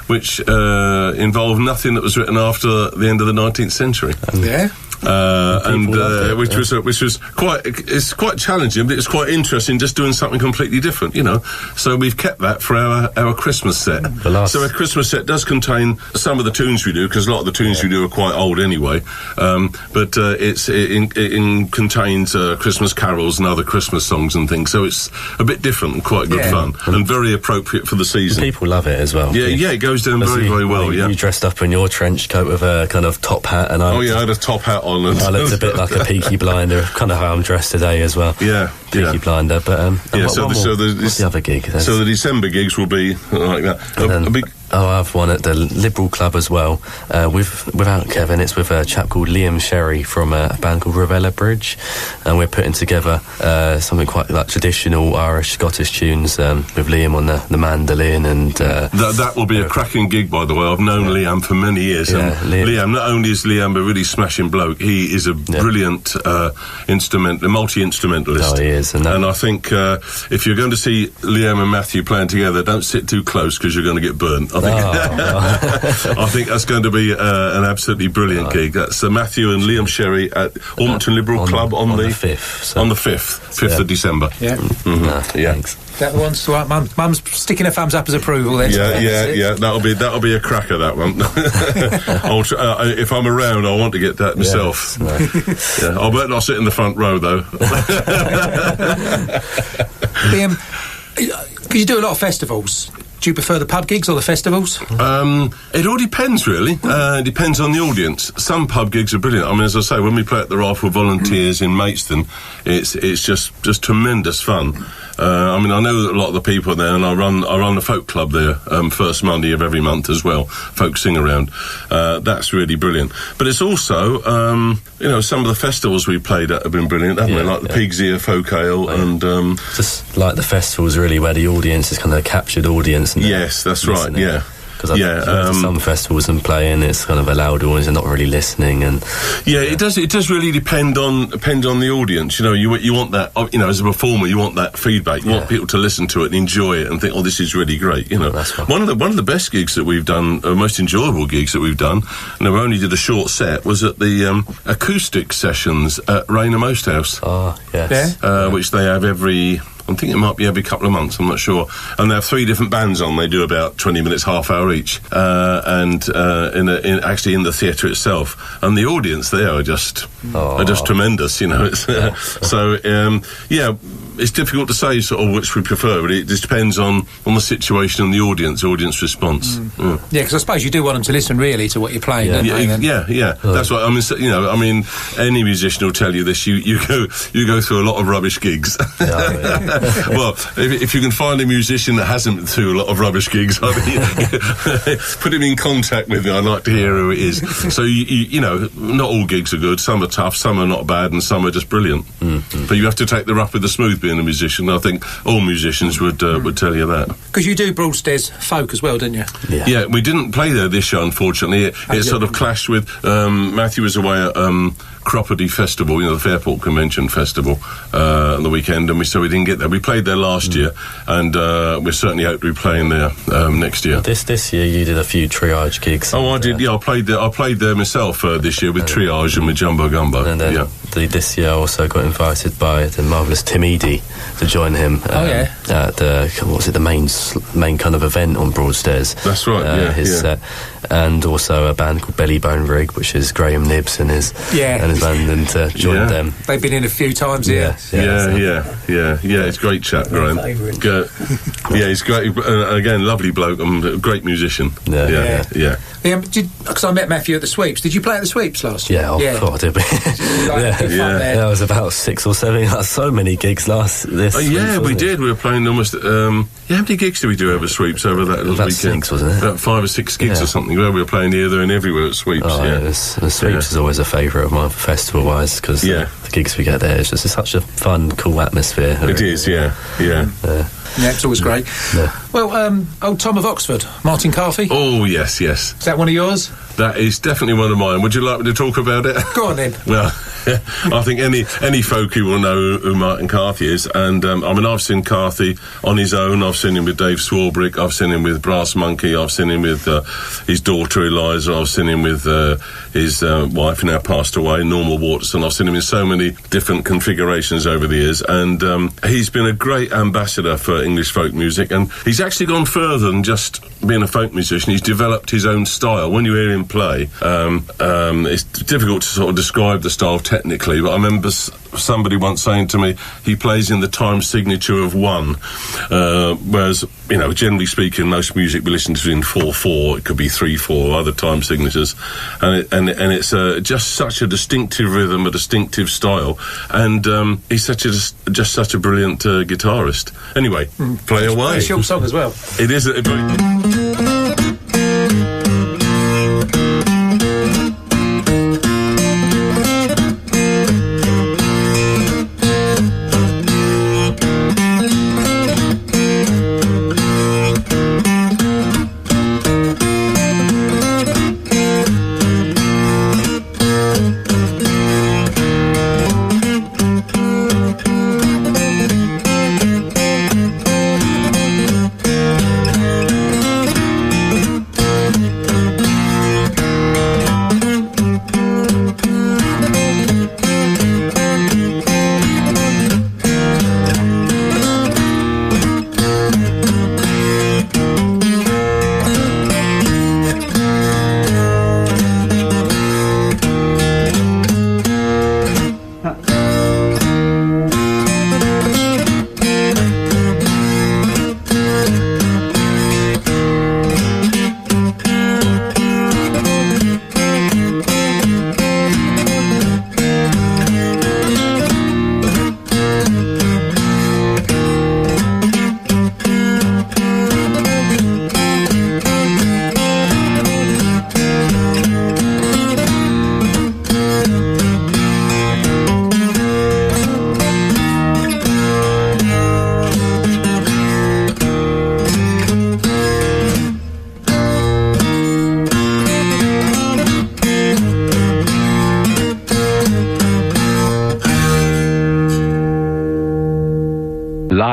which involved nothing that was written after the end of the 19th century. Which was quite challenging, but it's quite interesting just doing something completely different, So we've kept that for our Christmas set. So our Christmas set does contain some of the tunes we do, because a lot of the tunes we do are quite old anyway. But it contains Christmas carols and other Christmas songs and things. So it's a bit different and quite good fun, and very appropriate for the season. People love it as well. Yeah, it goes down very well. You dressed up in your trench coat with a kind of top hat, and I had a top hat on. I looked a bit like a Peaky Blinder, kind of how I'm dressed today as well. Peaky Blinder, but what's the other gig? So the December gigs will be like that. I have one at the Liberal Club as well. Without Kevin, it's with a chap called Liam Sherry from a band called Ravella Bridge, and we're putting together something quite like traditional Irish Scottish tunes with Liam on the mandolin, and that will be a cracking gig. By the way, I've known Liam for many years. Liam, not only is Liam a really smashing bloke, he is a brilliant multi-instrumentalist. Oh, he is, and I think if you're going to see Liam and Matthew playing together, don't sit too close because you're going to get burnt. I think that's going to be an absolutely brilliant gig. That's Matthew and Liam Sherry at Orpington Liberal Club on the 5th. On the 5th of December. Thanks. That one's right. Mum's sticking her thumbs up as approval then. Yeah. That'll be a cracker, that one. If I'm around, I want to get that myself. I better not sit in the front row though. Liam, because you do a lot of festivals. Do you prefer the pub gigs or the festivals? It all depends, really. It depends on the audience. Some pub gigs are brilliant. I mean, as I say, when we play at the Rifle Volunteers in Maidstone, it's just tremendous fun. I mean, I know that a lot of the people there, and I run a folk club there first Monday of every month as well, folk sing around. That's really brilliant. But it's also, you know, some of the festivals we played at have been brilliant, haven't they? Like the Pig's Ear Folk Ale and... just like the festivals, really, where the audience is kind of a captured audience. And yes, that's right, yeah. Because some festivals and playing, it's kind of a loud audience and not really listening. And it does really depend on the audience. You know, you want that. You know, as a performer, you want that feedback. You want people to listen to it and enjoy it and think, "Oh, this is really great." You know, that's right. one of the best gigs that we've done, most enjoyable gigs that we've done, and we only did a short set, was at the acoustic sessions at Rainer Most House. Oh, yes. Which they have every. I think it might be every couple of months, I'm not sure. And they have 3 different bands on. They do about 20 minutes, half hour each. Actually in the theatre itself. And the audience there are just tremendous, you know. It's difficult to say sort of which we prefer, but it just depends on the situation and the audience response. Yeah, because I suppose you do want them to listen really to what you're playing. Yeah. That's what I mean. So, you know, I mean, any musician will tell you this. You go through a lot of rubbish gigs. Well, if you can find a musician that hasn't been through a lot of rubbish gigs, I mean, put him in contact with me. I'd like to hear who it is. So you know, not all gigs are good. Some are tough, some are not bad, and some are just brilliant. But you have to take the rough with the smooth. Being a musician, I think all musicians would tell you that. Because you do Broadstairs folk as well, didn't you? Yeah, we didn't play there this year, unfortunately. It sort of clashed with Matthew was away at Cropperty Festival, you know, the Fairport Convention Festival on the weekend, and so we didn't get there. We played there last year, and we certainly hope to be playing there next year. This year you did a few Triage gigs. Oh, I did. Yeah, I played there myself this year with Triage and with Jumbo Gumbo. And then this year I also got invited by the marvellous Tim Eady to join him at the main kind of event on Broadstairs. That's right. His set, and also a band called Bellybone Rig, which is Graham Nibbs and his band, and joined them. They've been in a few times here. Yeah. He's a great chap, Graham. He's great. Again, lovely bloke and a great musician. Yeah. Because I met Matthew at the Sweeps. Did you play at the Sweeps last year? I did. There was about 6 or 7. So many gigs we did. We were playing almost. How many gigs did we do over Sweeps over that little weekend? 6, wasn't it? About 5 or 6 gigs or something. Where we were playing here, there, and everywhere at Sweeps. The Sweeps is always a favourite of mine festival-wise, because the gigs we get there is just such a fun, cool atmosphere. It is, yeah. It's always great. Well, old Tom of Oxford, Martin Carthy. Oh, yes. Is that one of yours? That is definitely one of mine. Would you like me to talk about it? Go on then. Well, I think any folk who will know who Martin Carthy is, and I mean, I've seen Carthy on his own. I've seen him with Dave Swarbrick. I've seen him with Brass Monkey. I've seen him with his daughter Eliza. I've seen him with his wife, who now passed away, Norma Waterson. I've seen him in so many different configurations over the years, and he's been a great ambassador for English folk music, and he's actually gone further than just being a folk musician. He's developed his own style. When you hear him play, it's difficult to sort of describe the style technically, but I remember somebody once saying to me he plays in the time signature of 1, whereas, you know, generally speaking, most music we listen to in 4/4, it could be 3/4, other time signatures, and it's just such a distinctive rhythm, a distinctive style, and he's just such a brilliant guitarist. Anyway, play away. It's a short song as well. It is.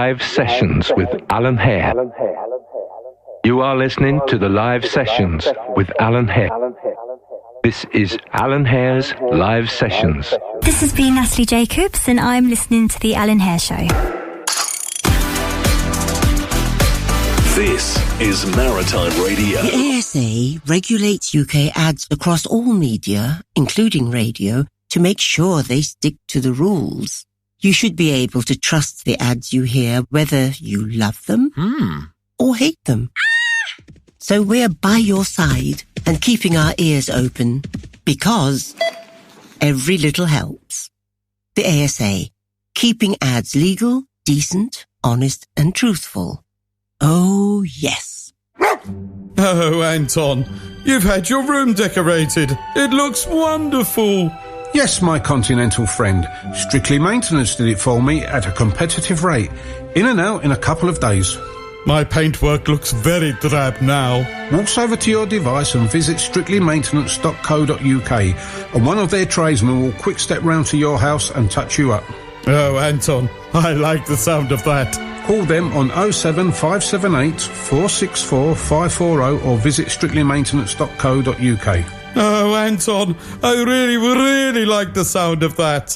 Live Sessions with Alan Hare. You are listening to the Live Sessions with Alan Hare. This is Alan Hare's Live Sessions. This has been Natalie Jacobs, and I'm listening to The Alan Hare Show. This is Maritime Radio. The ASA regulates UK ads across all media, including radio, to make sure they stick to the rules. You should be able to trust the ads you hear, whether you love them or hate them. So we're by your side and keeping our ears open, because every little helps. The ASA, keeping ads legal, decent, honest and truthful. Oh, yes. Oh, Anton, you've had your room decorated. It looks wonderful. Yes, my continental friend. Strictly Maintenance did it for me at a competitive rate. In and out in a couple of days. My paintwork looks very drab now. Waltz over to your device and visit strictlymaintenance.co.uk, and one of their tradesmen will quick step round to your house and touch you up. Oh, Anton, I like the sound of that. Call them on 07578 464 540 or visit strictlymaintenance.co.uk. Oh, Anton, I really, really like the sound of that.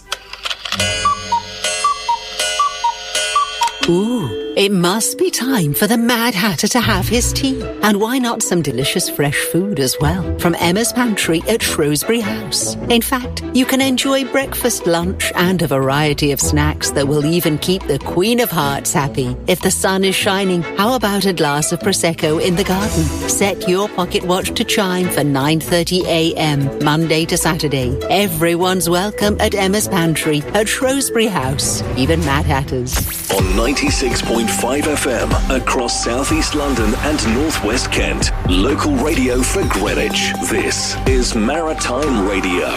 Ooh, it must be time for the Mad Hatter to have his tea. And why not some delicious fresh food as well from Emma's Pantry at Shrewsbury House. In fact, you can enjoy breakfast, lunch and a variety of snacks that will even keep the Queen of Hearts happy. If the sun is shining, how about a glass of Prosecco in the garden? Set your pocket watch to chime for 9:30 a.m. Monday to Saturday. Everyone's welcome at Emma's Pantry at Shrewsbury House, even Mad Hatters. On 96.5 FM across South East London and North West Kent. Local radio for Greenwich. This is Maritime Radio.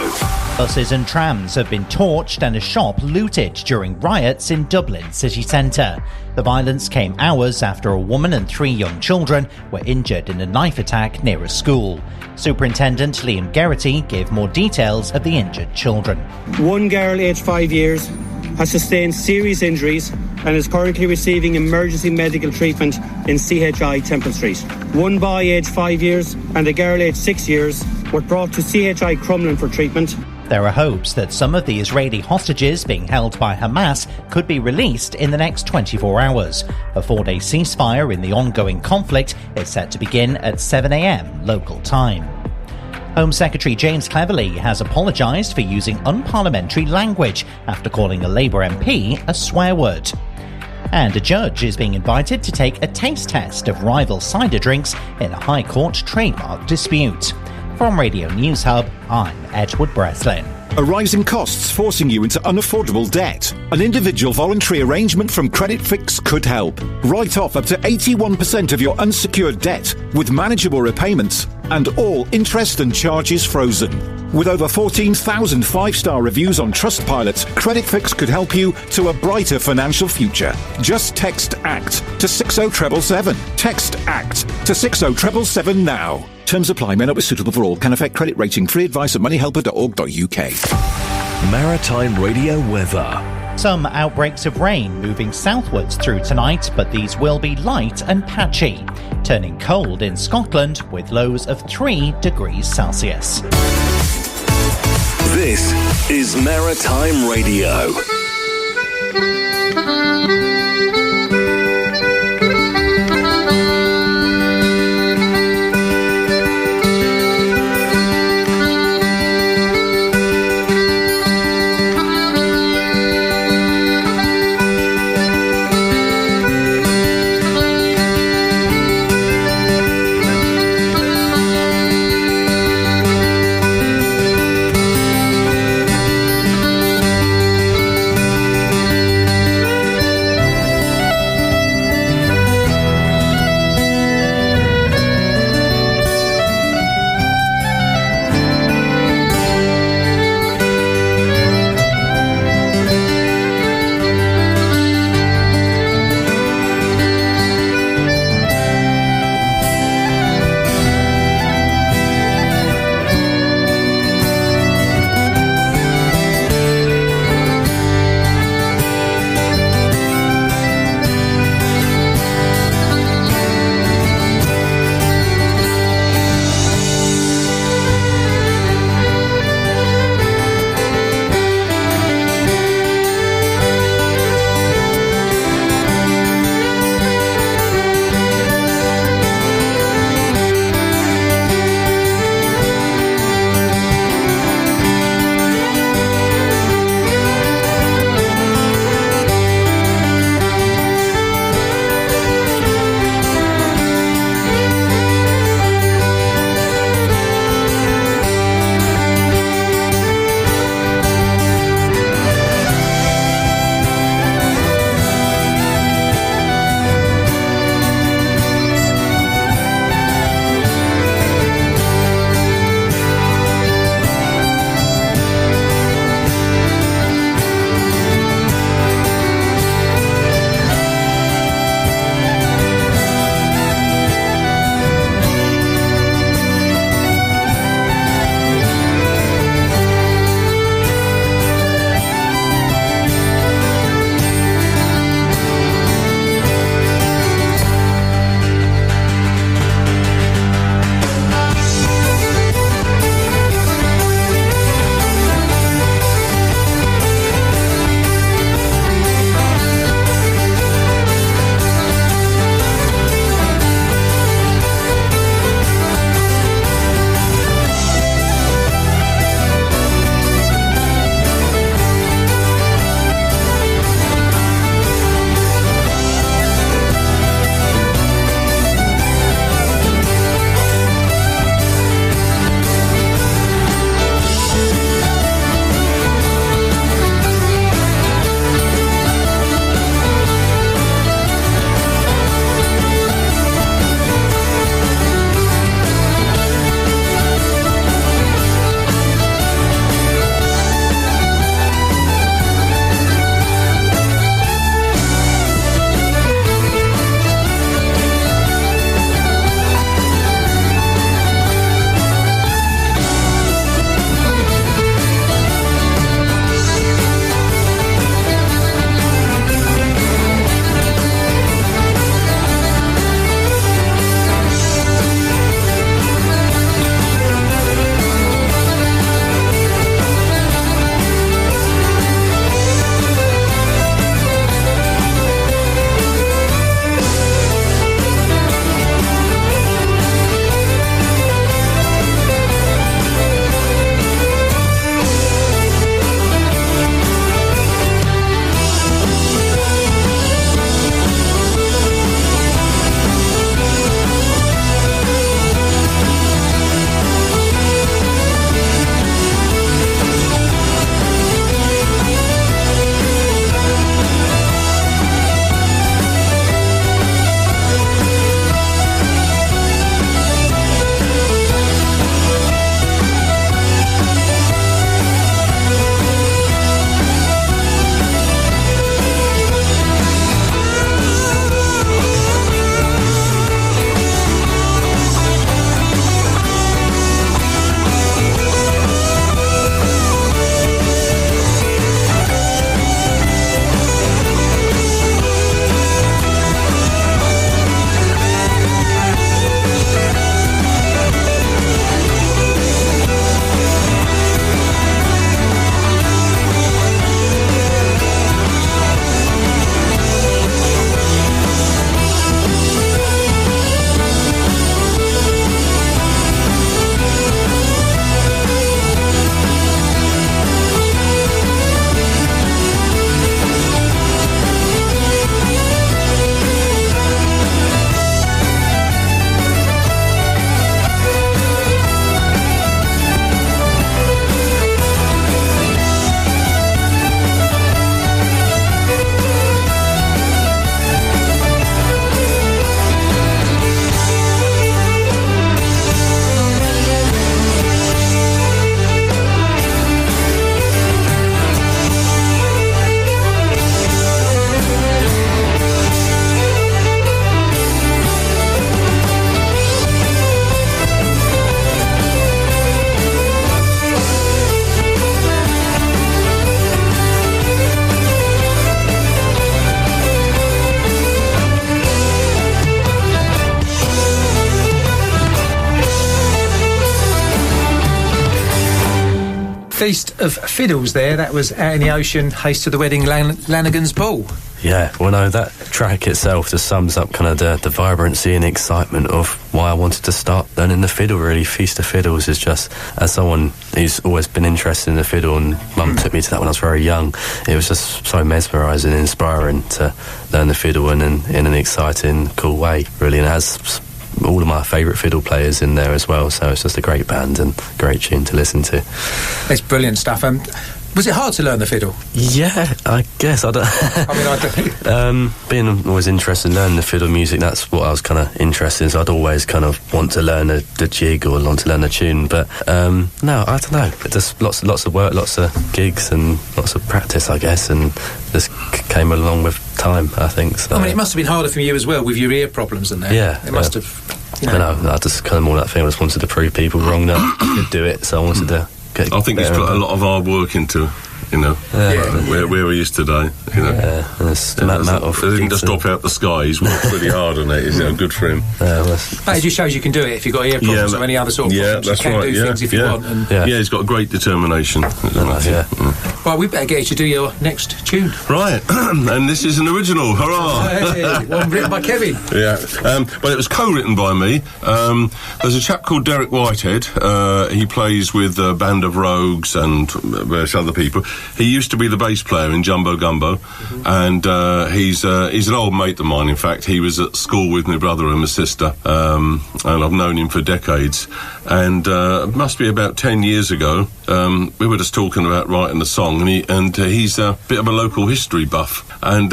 Buses and trams have been torched and a shop looted during riots in Dublin city centre. The violence came hours after a woman and 3 young children were injured in a knife attack near a school. Superintendent Liam Geraghty gave more details of the injured children. One girl aged 5 years has sustained serious injuries and is currently receiving emergency medical treatment in CHI Temple Street. One boy aged 5 years and a girl aged 6 years were brought to CHI Crumlin for treatment. There are hopes that some of the Israeli hostages being held by Hamas could be released in the next 24 hours. A 4-day ceasefire in the ongoing conflict is set to begin at 7 a.m. local time. Home Secretary James Cleverly has apologised for using unparliamentary language after calling a Labour MP a swear word. And a judge is being invited to take a taste test of rival cider drinks in a High Court trademark dispute. From Radio News Hub, I'm Edward Breslin. Are rising costs forcing you into unaffordable debt? An individual voluntary arrangement from Credit Fix could help. Write off up to 81% of your unsecured debt with manageable repayments and all interest and charges frozen. With over 14,000 5-star reviews on Trustpilot, Credit Fix could help you to a brighter financial future. Just text ACT to 60777. Text ACT to 60777 now. Terms apply. May not be suitable for all. Can affect credit rating. Free advice at moneyhelper.org.uk. Maritime Radio weather. Some outbreaks of rain moving southwards through tonight, but these will be light and patchy. Turning cold in Scotland with lows of 3 degrees Celsius. This is Maritime Radio. Feast of Fiddles there, that was Out in the Ocean, Haste to the Wedding, Lanigan's Ball. Yeah, well, no, that track itself just sums up kind of the vibrancy and excitement of why I wanted to start learning the fiddle, really. Feast of Fiddles is just, as someone who's always been interested in the fiddle, and Mum took me to that when I was very young, it was just so mesmerising and inspiring to learn the fiddle in an exciting, cool way, really, and it has all of my favourite fiddle players in there as well, so it's just a great band and great tune to listen to. It's brilliant stuff. Was it hard to learn the fiddle? Yeah, I guess. I don't. Being always interested in learning the fiddle music, that's what I was kind of interested in. So I'd always kind of want to learn the jig or want to learn a tune. But no, I don't know. Just lots of work, lots of gigs, and lots of practice, I guess, and just came along with time, I think. So. I mean, it must have been harder for you as well with your ear problems and that. Yeah, it must have. You know. I know. I just kind of more that thing. I just wanted to prove people wrong that I could do it. So I wanted to. I think he's put a lot of hard work into, where he is today. Yeah, it didn't just drop out the sky. He's worked really hard on it. Good for him. It just shows you can do it if you've got ear problems or any other sort of problems. That's you can right. do things if you want. And he's got a great determination. Well, we better get you to do your next tune. Right, and this is an original. Hurrah! Hey, one written by Kevin. Yeah, well, it was co-written by me. There's a chap called Derek Whitehead. He plays with a band of Rogues and various other people. He used to be the bass player in Jumbo Gumbo, and he's an old mate of mine. In fact, he was at school with my brother and my sister, and I've known him for decades. And it must be about 10 years ago, we were just talking about writing a song, and he's a bit of a local history buff, and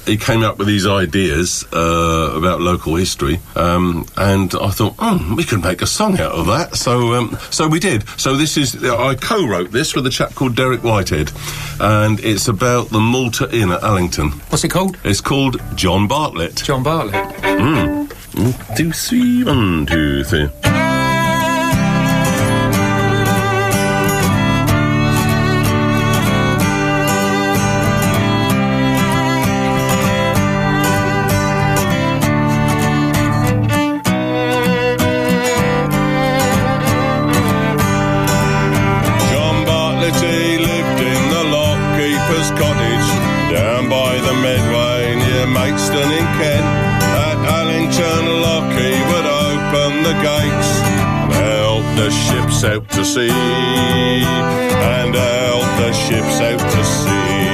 he came up with these ideas about local history, and I thought, we could make a song out of that. So we did. So I co-wrote this with a chap called Derek Whitehead, and it's about the Malta Inn at Allington. What's it called? It's called John Bartlett. John Bartlett. 1, 2, 3, 1, 2, 3. Down by the Medway near Maidstone in Kent. At Allington Lock he would open the gates and help the ships out to sea, and help the ships out to sea.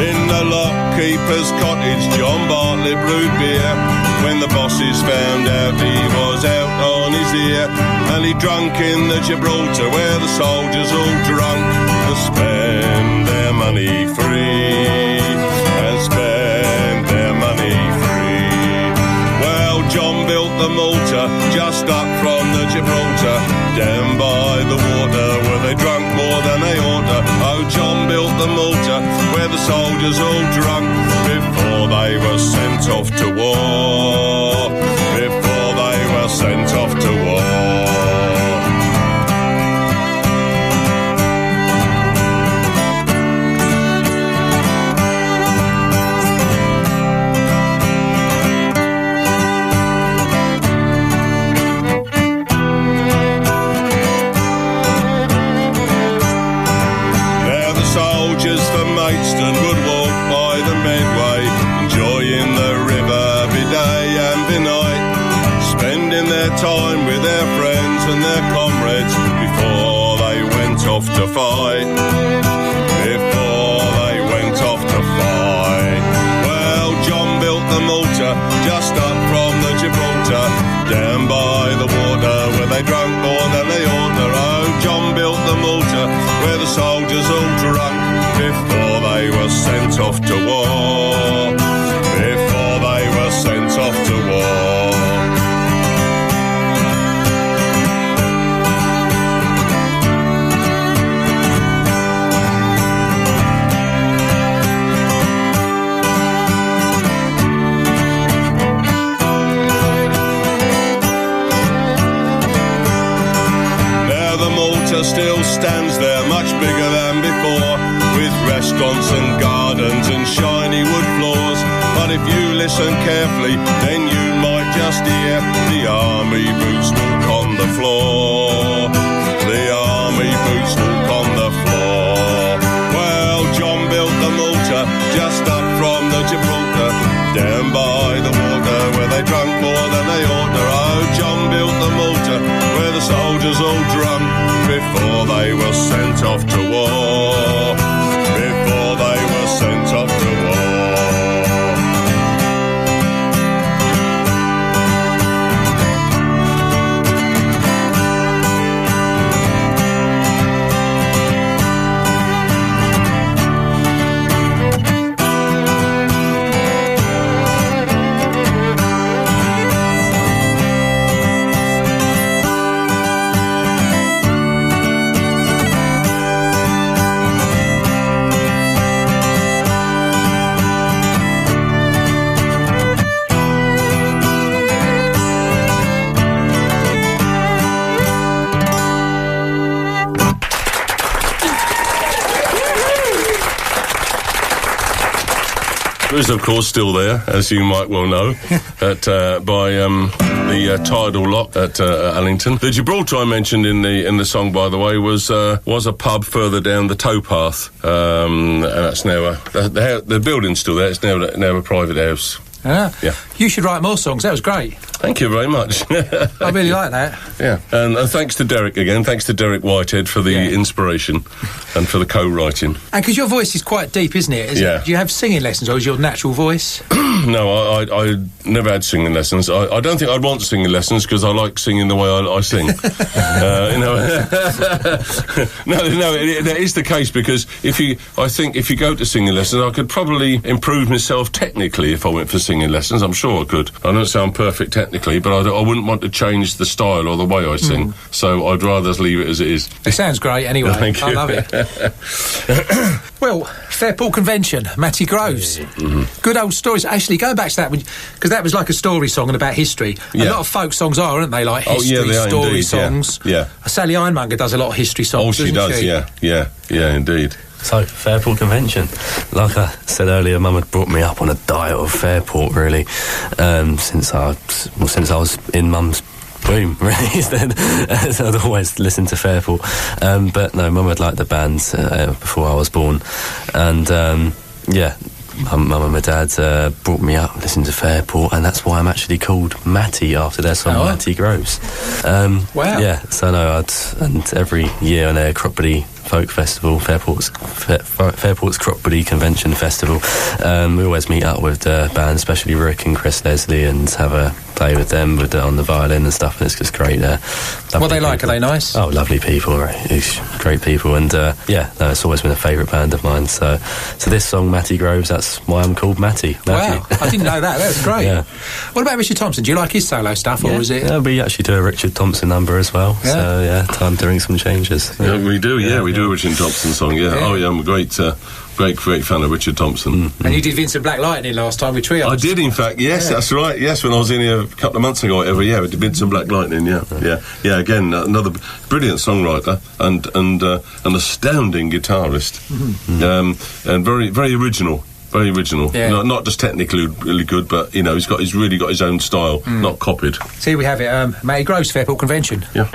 In the lockkeeper's cottage John Bartlett brewed beer. When the bosses found out he was out on his ear, and he drunk in the Gibraltar where the soldiers all drunk to spend their money free, and spend their money free. Well, John built the Malta just up from the Gibraltar, down by the water where they drunk more than they oughta. Oh, John built the Malta where the soldiers all drunk before they were sent off to war, before they were sent off to war. Maidstone would walk by the Medway, enjoying the river by day and by night, spending their time with their friends and their comrades before they went off to fight, before they went off to fight. Well, John built the Malta just up from the Gibraltar, down by the water where they drank more than they oughta. Oh, John built the Malta where the soldiers all drunk before they were sent off to war, before they were sent off to war. Now the Malta still stands there much bigger than before, with restaurants and gardens and shiny wood floors. But if you listen carefully, then you might just hear the army boots walk on the floor. The army boots walk on the soldiers all drunk before they were sent off to war. Before they were sent off to war. There is, of course, still there, as you might well know, by the tidal lock at Allington. The Gibraltar I mentioned in the song, by the way, was a pub further down the towpath, and that's now the building's still there. It's now a private house. Ah, yeah. You should write more songs. That was great. Thank you very much. I really like that. Yeah, and thanks to Derek again. Thanks to Derek Whitehead for the inspiration and for the co-writing. And because your voice is quite deep, isn't it? Do you have singing lessons, or is your natural voice? No, I never had singing lessons. I don't think I'd want singing lessons because I like singing the way I sing. No, that is the case because if you go to singing lessons, I could probably improve myself technically if I went for singing lessons. I'm sure I could. I don't sound perfect technically, but I wouldn't want to change the style or the way I sing. So I'd rather leave it as it is. It sounds great anyway. Thank you. I love it. Well, Fairport Convention, Matty Groves. Good old stories. Actually, going back to that, because that was like a story song and about history. A lot of folk songs are, aren't they? Like history, they are story indeed, songs. Yeah. Sally Ironmonger does a lot of history songs. Oh, she does, yeah, indeed. So, Fairport Convention. Like I said earlier, Mum had brought me up on a diet of Fairport, really, since I was in Mum's womb, really. So I'd always listened to Fairport. But no, Mum had liked the bands before I was born. And, Mum and my dad brought me up listening to Fairport, and that's why I'm actually called Matty after their song Matty Groves. Wow. Yeah, so no, and every year on their Crockbody Folk Festival, Fairport's Crockbody Convention Festival, we always meet up with the band, especially Rick and Chris Leslie, and have a play with them on the violin and stuff, and it's just great there. What they like? Are they nice? Oh, lovely people, right? Great people, and it's always been a favourite band of mine. So this song, Matty Groves, that's why I'm called Matty. Wow, I didn't know that. That's great. Yeah. What about Richard Thompson? Do you like his solo stuff, or is it? Yeah, we actually do a Richard Thompson number as well. Yeah. So time to ring some changes. Yeah, we do. Yeah, we do a Richard Thompson song. Yeah. Oh, yeah. I'm a great fan of Richard Thompson. And you did Vincent Black Lightning last time with Trio. I did, in fact. Yes, that's right. Yes, when I was in here a couple of months ago, or whatever. Yeah, we did Vincent Black Lightning. Yeah. Again, another brilliant songwriter and an astounding guitarist, and very, very original. Very original. Yeah. Not just technically really good, but he's really got his own style, not copied. So here we have it. Matty Groves, Fairport Convention. Yeah.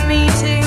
Meeting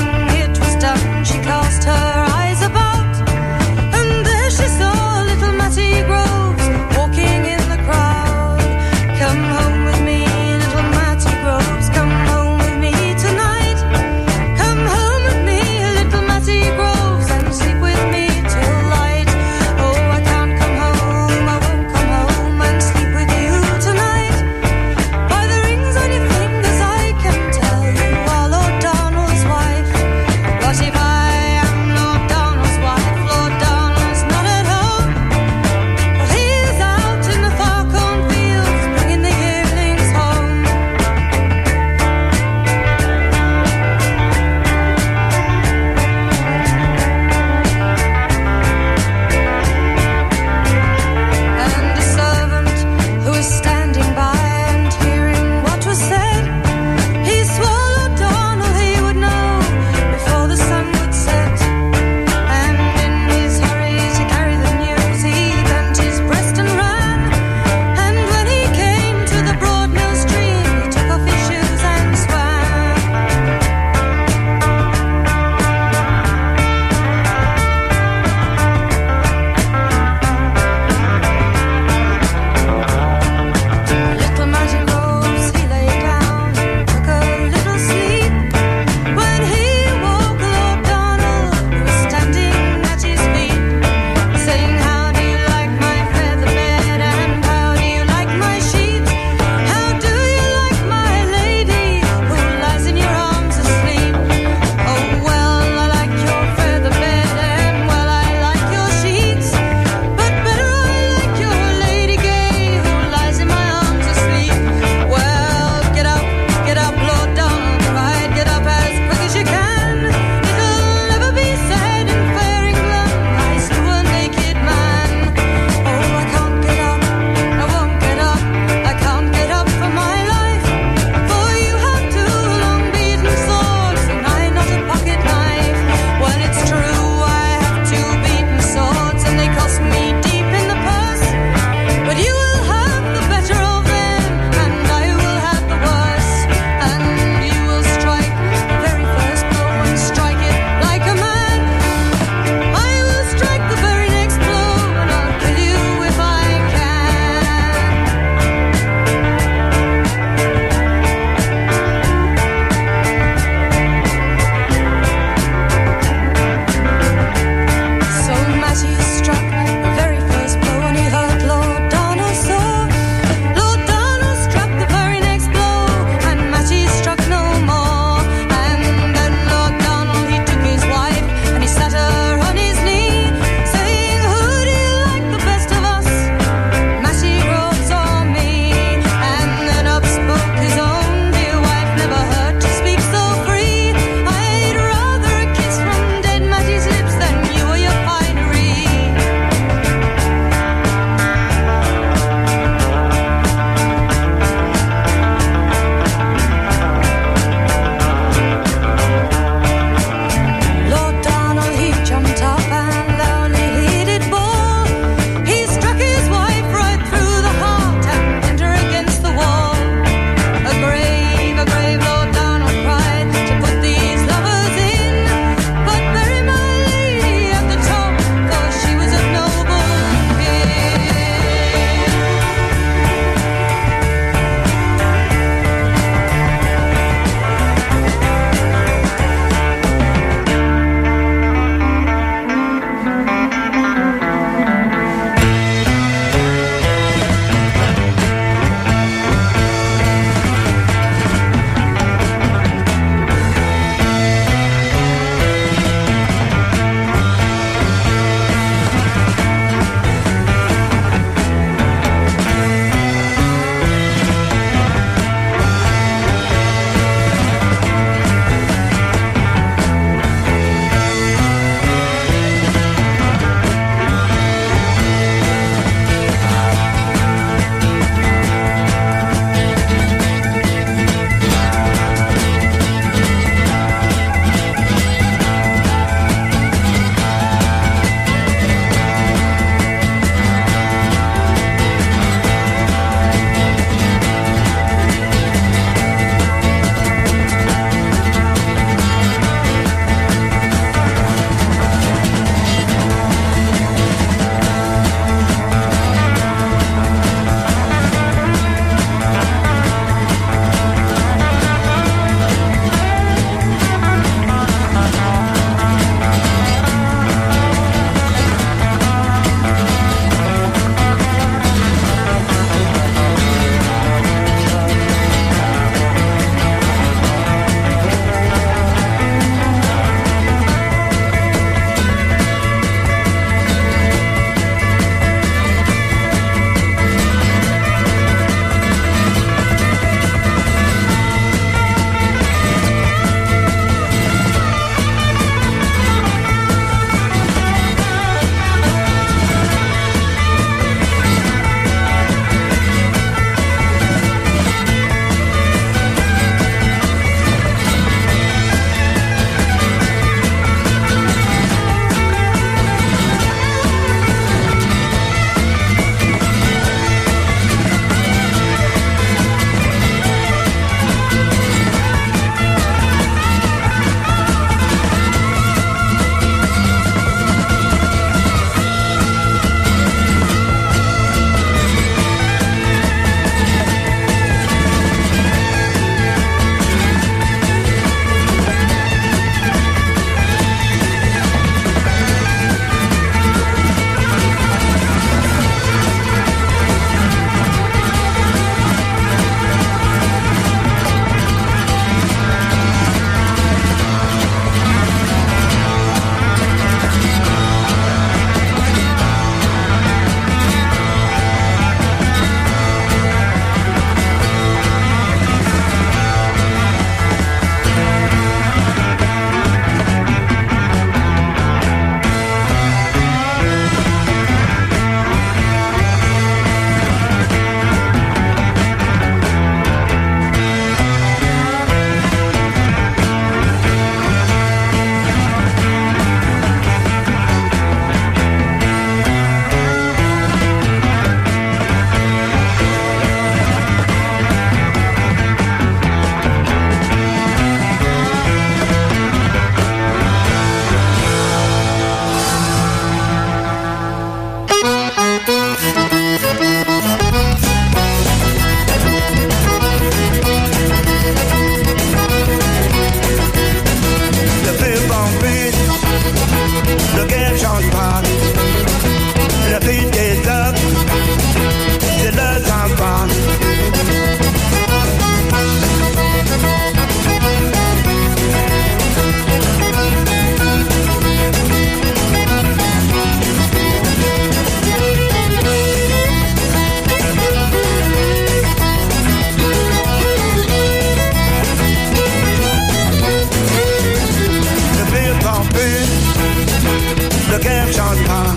le cœur chante pas.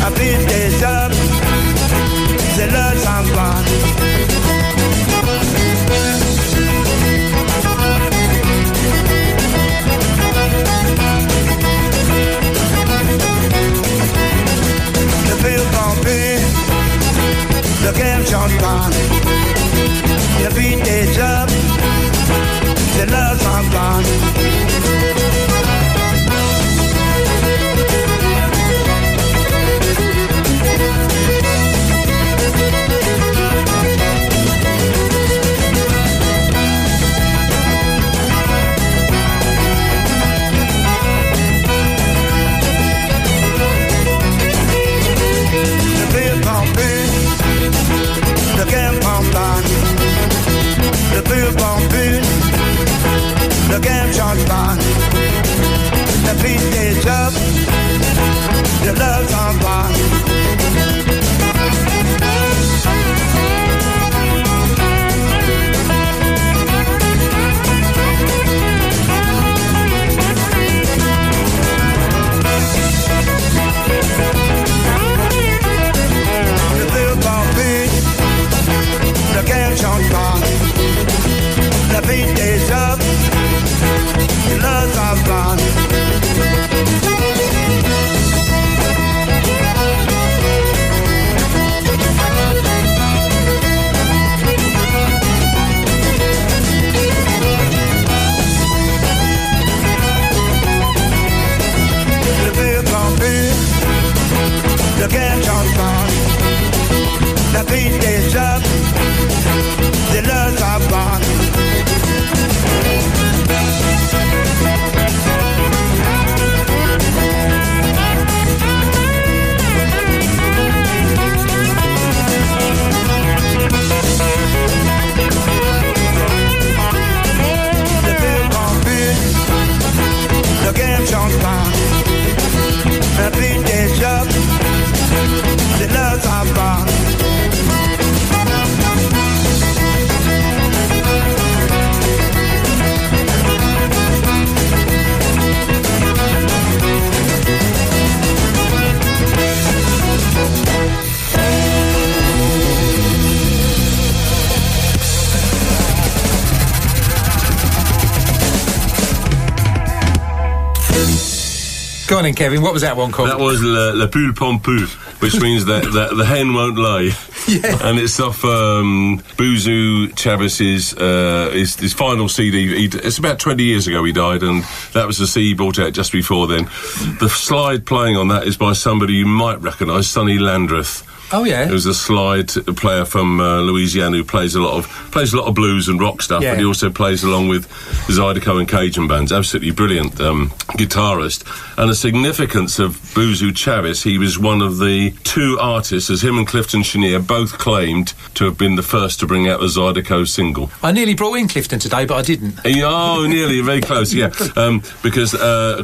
Après des hommes, c'est le champagne. Le fil campé, le cœur chante pas. Le beat des hommes, c'est le champagne. Le cœur campagne, le pur pampune, le cœur champagne, la piste des hommes, de leur champagne. Le cœur chante pas, la vie des hommes, le champagne. Le pur campus, le cœur chante pas, la vie des hommes. C'est le champagne. Le pur campus, le cœur champagne. La vie des hommes, c'est le champagne. Go on then, Kevin. What was that one called? That was Le Poule Pompou, which means that the hen won't lay. Yeah. And it's off Bouzou Chavez's his final CD. It's about 20 years ago he died, and that was the CD he brought out just before then. The slide playing on that is by somebody you might recognise, Sonny Landreth. Oh yeah, who's a slide player from Louisiana who plays a lot of blues and rock stuff, but he also plays along with Zydeco and Cajun bands. Absolutely brilliant guitarist. And the significance of Bouzou Chavez, he was one of the two artists, as him and Clifton Chenier both claimed to have been the first to bring out the Zydeco single. I nearly brought in Clifton today, but I didn't. Oh, nearly, very close, yeah. Because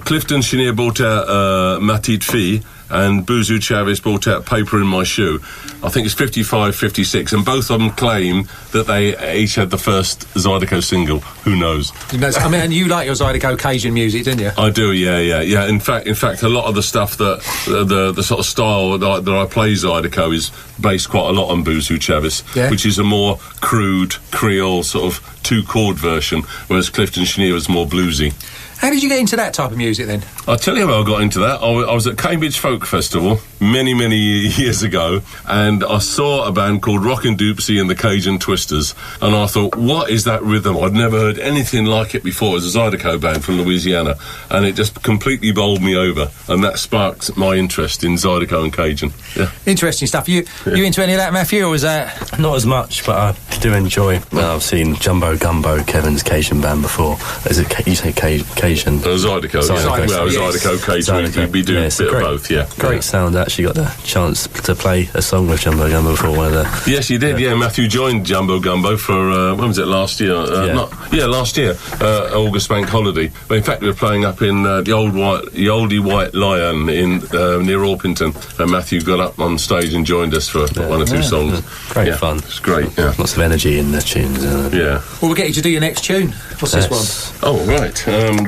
Clifton Chenier brought out Ma Petite Fille, and Bouzou Chavez brought out Paper in My Shoe. I think it's 55, 56, and both of them claim that they each had the first Zydeco single. Who knows? I mean, and you like your Zydeco Cajun music, didn't you? I do, yeah. In fact, a lot of the stuff that the sort of style that I play Zydeco is based quite a lot on Bouzou Chavez, which is a more crude Creole sort of two-chord version, whereas Clifton Chenier was more bluesy. How did you get into that type of music then? I'll tell you how I got into that. I was at Cambridge Folk Festival many years ago, and I saw a band called Rockin' Doopsie and the Cajun Twisters, and I thought, what is that rhythm? I'd never heard anything like it before. It was a Zydeco band from Louisiana, and it just completely bowled me over, and that sparked my interest in Zydeco and Cajun. Yeah. Interesting stuff. You into any of that, Matthew, or was that... Not as much, but I do enjoy... Well, I've seen Jumbo Gumbo, Kevin's Cajun band before. Is it you say Cajun? Zydeco, yeah. Well, Zydeco, Cajun, we do a bit of both, yeah. Great sound. I actually got the chance to play a song with Jumbo Gumbo before one of the... Yes, you did, yeah. Matthew joined Jumbo Gumbo for, when was it, last year? Last year, August Bank Holiday. But in fact, we were playing up in the Oldie White Lion in near Orpington, and Matthew got up on stage and joined us for one or two songs. Great fun. It's great, yeah. Lots of energy in the tunes. Yeah. Well, we'll get you to do your next tune. What's this one? Oh, right.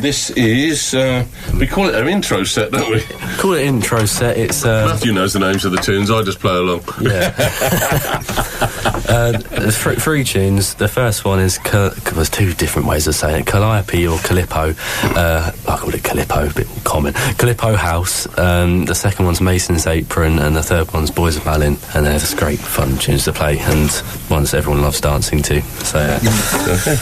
This is... we call it our intro set, don't we? Call it intro set. It's... Matthew knows the names of the tunes, I just play along. Yeah. Three tunes. The first one is... there's two different ways of saying it. Calliope or Calippo. I call it Calippo, a bit common. Calippo House. The second one's Mason's Apron, and the third one's Boys of Malin. And they're just great fun tunes to play, and ones everyone loves dancing to. So, okay.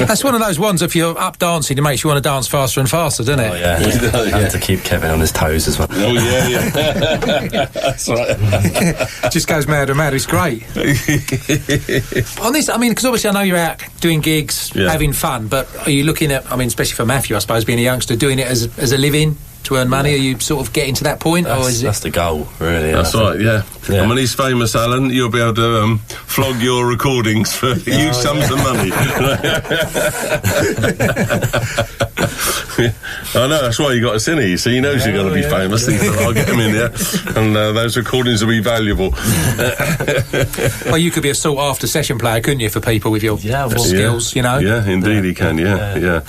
That's one of those ones, if you're up dancing, it makes you want to dance faster and faster, doesn't it? Oh, yeah. You have to keep Kevin on his toes as well. Oh, yeah. That's right. Just goes mad and mad. It's great. On this, I mean, because obviously I know you're out doing gigs, having fun, but are you looking at, I mean, especially for Matthew, I suppose, being a youngster, doing it as a living? To earn money, are you sort of getting to that point? That's the goal, really. That's right, yeah. And when he's famous, Alan, you'll be able to flog your recordings for huge sums of money. I know, that's why you got us in here, so he knows you're going to be famous. He thought, I'll get him in there, and those recordings will be valuable. Well, you could be a sought-after session player, couldn't you, for people with your skills, you know? Yeah, indeed he can, do a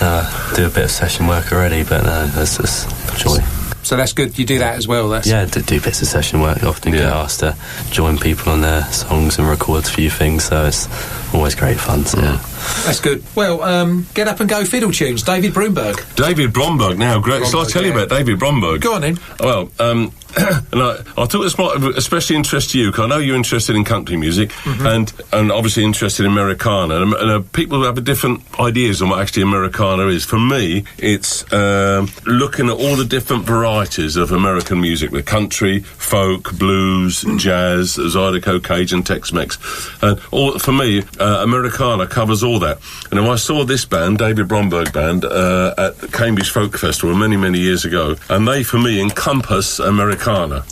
bit of session work already, but that's just joy. So that's good. You do that as well. Do bits of session work. Often get asked to join people on their songs and record a few things, so it's always great fun. So, That's good. Well, get up and go fiddle tunes. David Bromberg. David Bromberg. Now, great. Shall I tell you about David Bromberg? Go on then. Well, and I thought this might have especially interest you, because I know you're interested in country music and obviously interested in Americana, and people have different ideas on what actually Americana is. For me, it's looking at all the different varieties of American music, the country, folk, blues, jazz, Zydeco, Cajun, Tex-Mex, and for me, Americana covers all that. And if I saw this band, David Bromberg Band, at Cambridge Folk Festival many, many years ago, and they, for me, encompass Americana,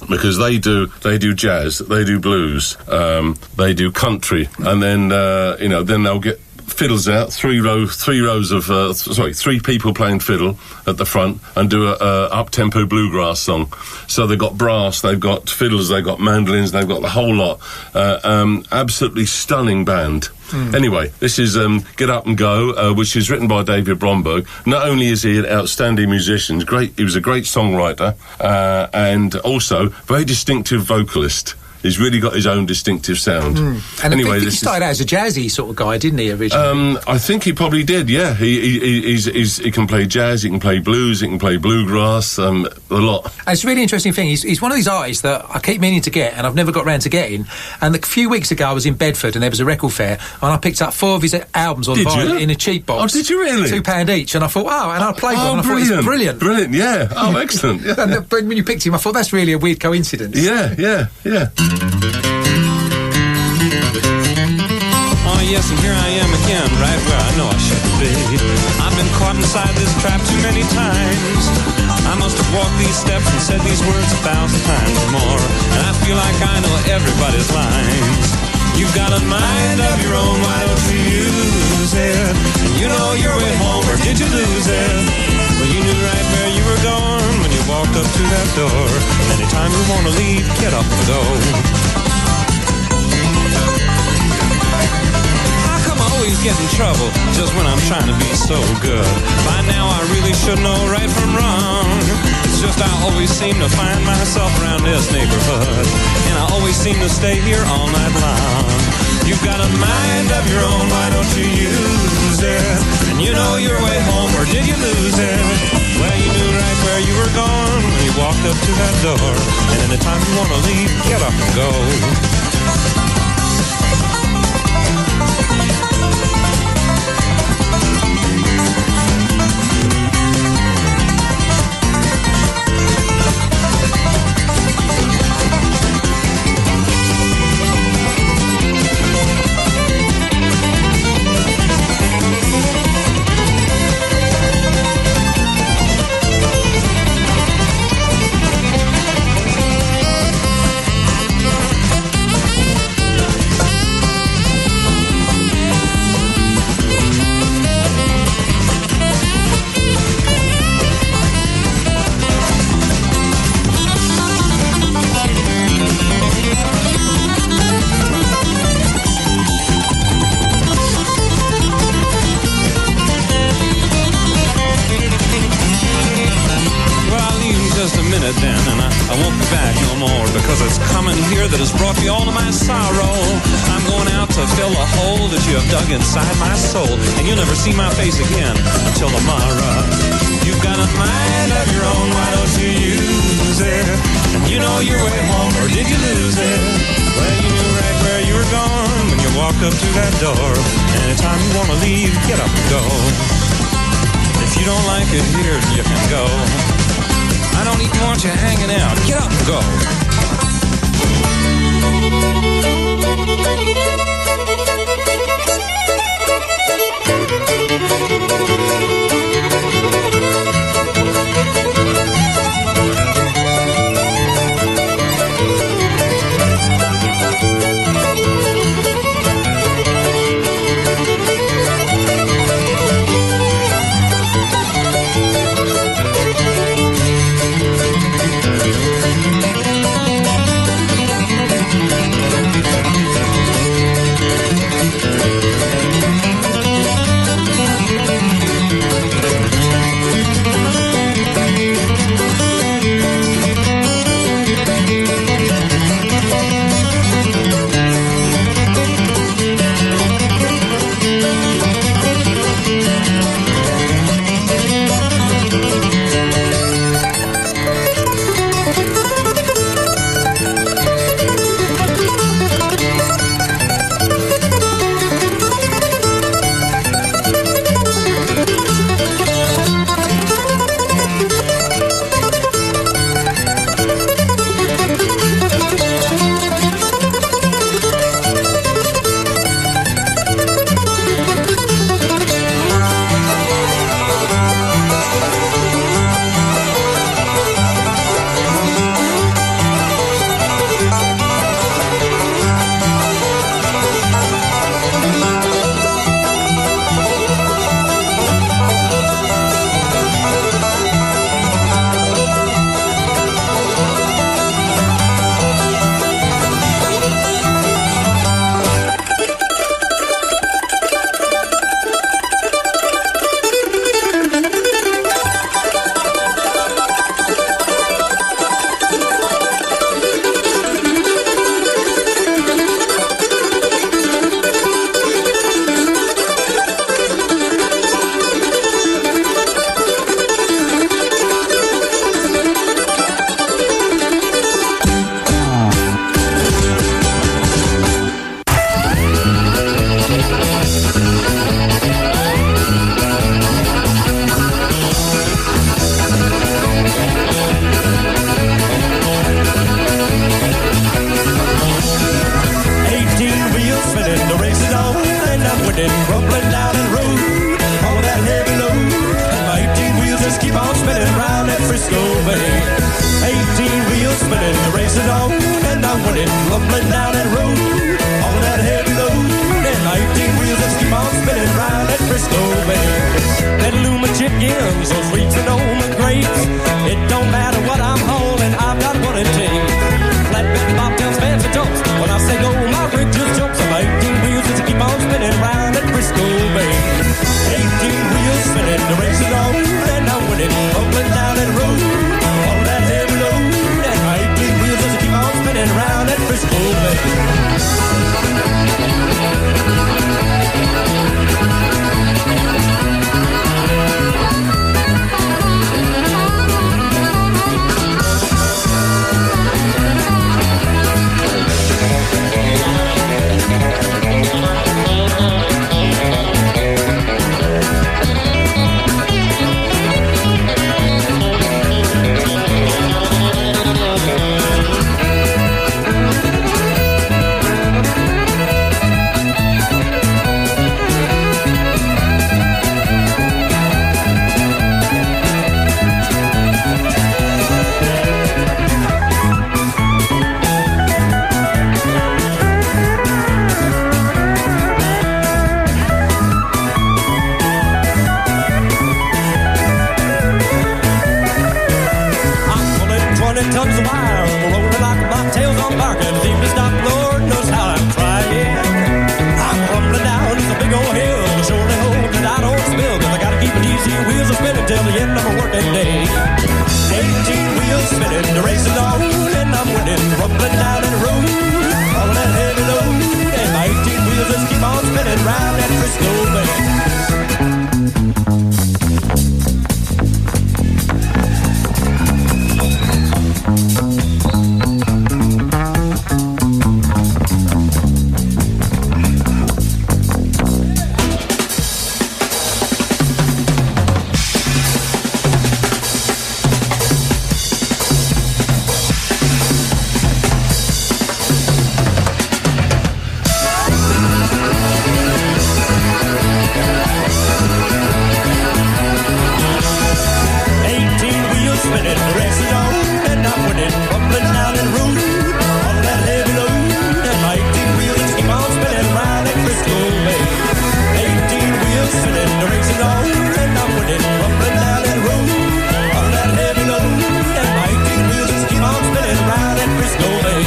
because they do jazz, they do blues, they do country, and then then they'll get fiddles out, three people playing fiddle at the front, and do a up-tempo bluegrass song. So they've got brass, they've got fiddles, they've got mandolins, they've got the whole lot. Absolutely stunning band. Anyway, this is Get Up and Go, which is written by David Bromberg. Not only is he an outstanding musician, he was a great songwriter, and also very distinctive vocalist. He's really got his own distinctive sound. And anyway, he started out as a jazzy sort of guy, didn't he, originally? I think he probably did, yeah. He can play jazz, he can play blues, he can play bluegrass, a lot. And it's a really interesting thing. He's one of these artists that I keep meaning to get, and I've never got round to getting. And a few weeks ago, I was in Bedford, and there was a record fair, and I picked up 4 of his albums on vinyl in a cheap box. Oh, did you really? £2 each. And I thought, and I played one, and I thought, it's brilliant. Brilliant, yeah. Oh, excellent. Yeah. And when you picked him, I thought, that's really a weird coincidence. Yeah. Oh yes, and here I am again, right where I know I shouldn't be. I've been caught inside this trap too many times. I must have walked these steps and said these words 1,000 times or more, and I feel like I know everybody's lines. You've got a mind of your own, why don't you use it? And you know your way home, or did you lose it? Well, you knew right where you were going when you walked up to that door. Anytime you want to leave, get up and go. Always get in trouble just when I'm trying to be so good. By now I really should know right from wrong. It's just I always seem to find myself around this neighborhood, and I always seem to stay here all night long. You've got a mind of your own, why don't you use it? And you know your way home, or did you lose it? Well, you knew right where you were going when you walked up to that door. And anytime you want to leave, get up and go. Inside my soul, and you'll never see my face again until tomorrow. You've got a mind of your own, why don't you use it? And you know your way home, or did you lose it? Well, you knew right where you were going when you walk up to that door. Anytime you want to leave, get up and go. If you don't like it here, you can go. I don't even want you hanging out. Get up and go.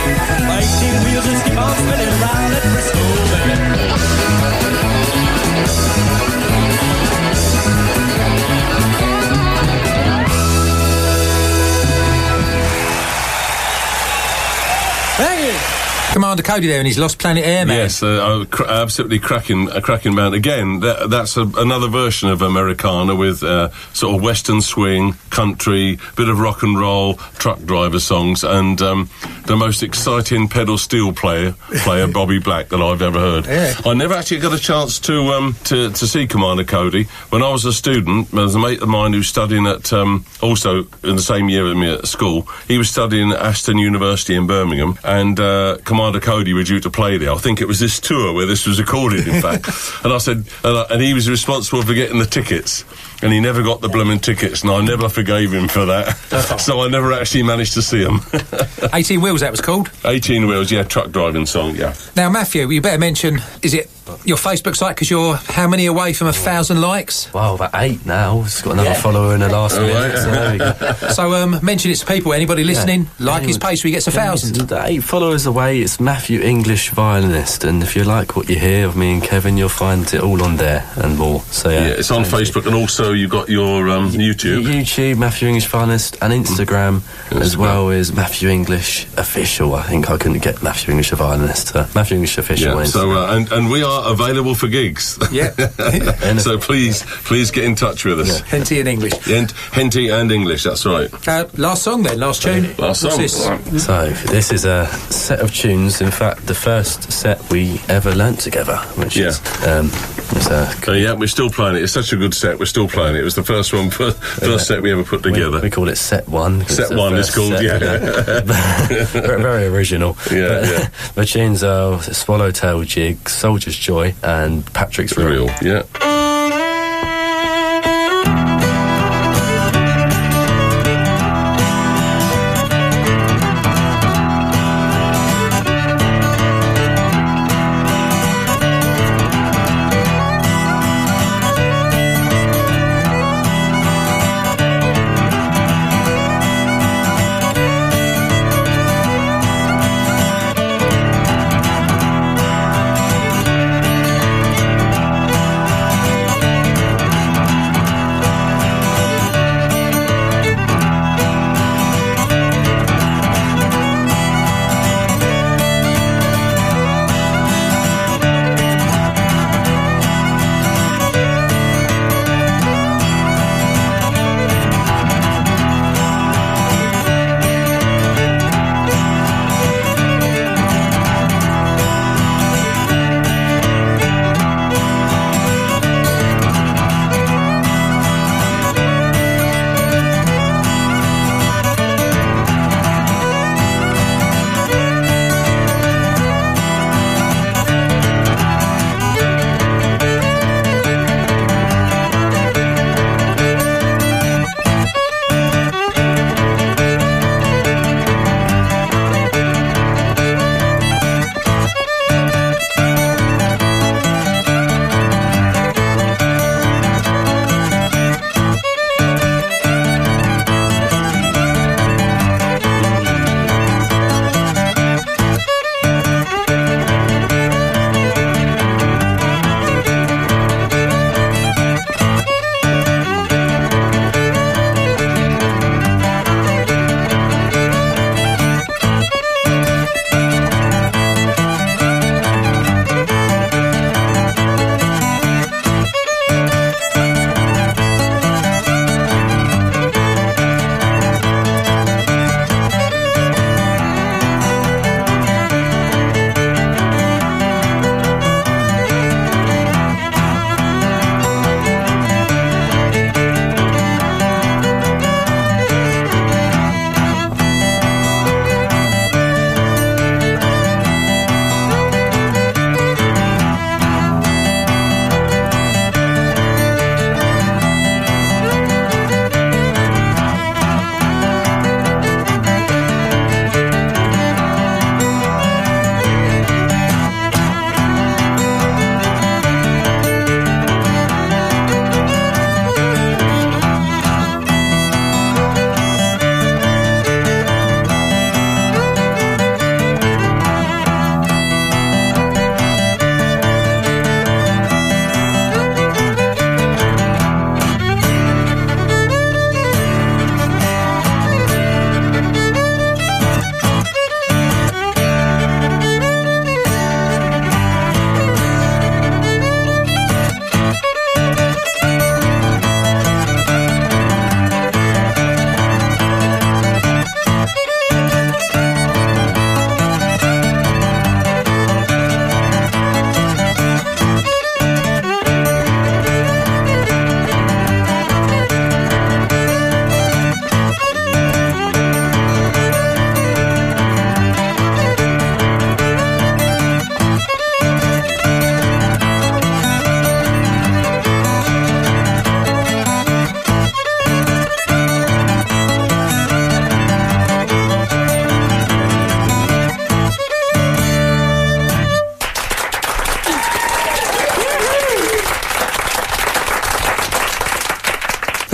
18 wheels just keep on spinning around at Frisco Bay. Thank you. Commander Cody there and his Lost Planet Airman. Yes, absolutely cracking band. Again, that's another version of Americana with sort of western swing, country, bit of rock and roll, truck driver songs, and the most exciting pedal steel player Bobby Black that I've ever heard. Yeah. I never actually got a chance to see Commander Cody. When I was a student, there was a mate of mine who was studying at also in the same year with me at school. He was studying at Aston University in Birmingham, and Commander Cody were due to play there. I think it was this tour where this was recorded, in fact. And I said, and he was responsible for getting the tickets, and he never got the blooming tickets, and I never forgave him for that. So I never actually managed to see him. 18 Wheels, that was called? 18 Wheels, yeah, truck driving song, yeah. Now, Matthew, you better mention, is it your Facebook site, because you're how many away from 1,000 likes? Well, about 8 now. It's got another follower in the last minute. So there we go. So mention it to people. Anybody listening, like his page so he gets 1,000. 8 followers away. It's Matthew English Violinist, and if you like what you hear of me and Kevin, you'll find it all on there and more. So yeah, it's on Facebook, and also you've got your YouTube, Matthew English Violinist, and Instagram as well as Matthew English Official. I think I couldn't get Matthew English Violinist. Matthew English Official. Yeah, so and we are available for gigs. Yeah. So please get in touch with us. Yeah. Henty and English. Henty and English, that's right. Last song then, last tune. Last song. What's this? So this is a set of tunes. In fact, the first set we ever learnt together, which is we're still playing it. It's such a good set. We're still playing it. It was the first set we ever put together. We call it set 1. Set 1 is called, very original. Yeah. The tunes are Swallowtail Jig, Soldier's Joy, and Patrick's Reel. Yeah.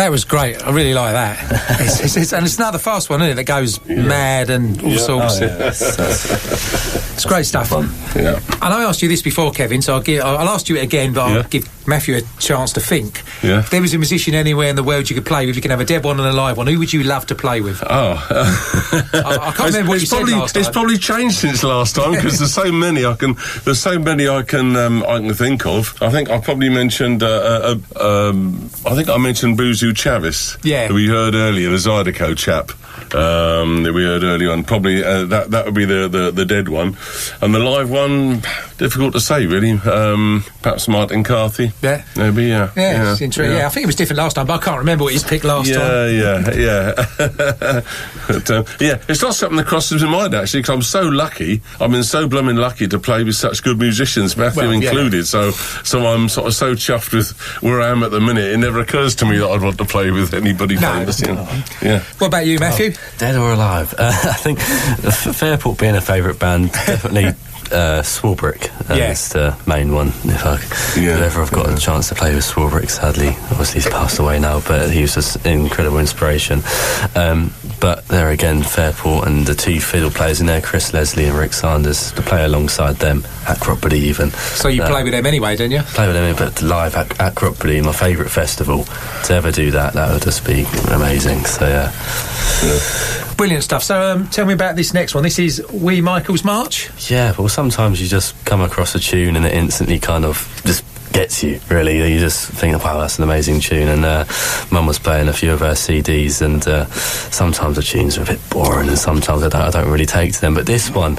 That was great. I really like that. And it's another fast one, isn't it? That goes mad and all sorts. Oh, yeah. It's great stuff. Yeah. And I asked you this before, Kevin, so I'll ask you it again, but I'll give Matthew a chance to think. Yeah. If there was a musician anywhere in the world you could play with, you can have a dead one and a live one, who would you love to play with? I can't remember what you said last time. It's probably changed since last time because there's so many I can think of. I think I probably mentioned I mentioned Buzu Chavis, who we heard earlier, the Zydeco chap. That we heard earlier on. Probably that would be the dead one, and the live one. Difficult to say, really. Perhaps Martin Carthy. Yeah, maybe. Yeah, it's interesting. Yeah, I think it was different last time, but I can't remember what he's picked last time. Yeah. But, it's not something that crosses my mind actually, because I'm so lucky. I've been so blooming lucky to play with such good musicians, Matthew included. So I'm sort of so chuffed with where I am at the minute. It never occurs to me that I'd want to play with anybody famous. Yeah. What about you, Matthew? Dead or alive? I think Fairport being a favourite band, definitely Swarbrick is the main one. If ever I've got a chance to play with Swarbrick, sadly, obviously he's passed away now, but he was just an incredible inspiration. But there again, Fairport and the two fiddle players in there, Chris Leslie and Rick Sanders, to play alongside them at Crockbody even. So you play with them anyway, don't you? Play with them, but live at Crockbody, my favourite festival. To ever do that would just be amazing. So yeah. Brilliant stuff. So tell me about this next one. This is Wee Michael's March. Yeah, well, sometimes you just come across a tune and it instantly kind of just gets you, really. You just think, wow, that's an amazing tune. And Mum was playing a few of her CDs, and sometimes the tunes are a bit boring, and sometimes I don't really take to them. But this one,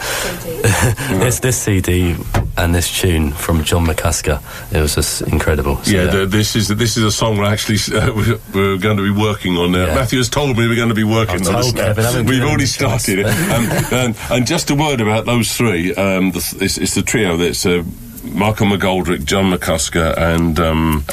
this CD and this tune from John McCusker, it was just incredible. So, this is a song we're actually we're going to be working on now. Matthew has told me we're going to be working on this now. We've already started it. And just a word about those three. It's the trio that's Michael McGoldrick, John McCusker and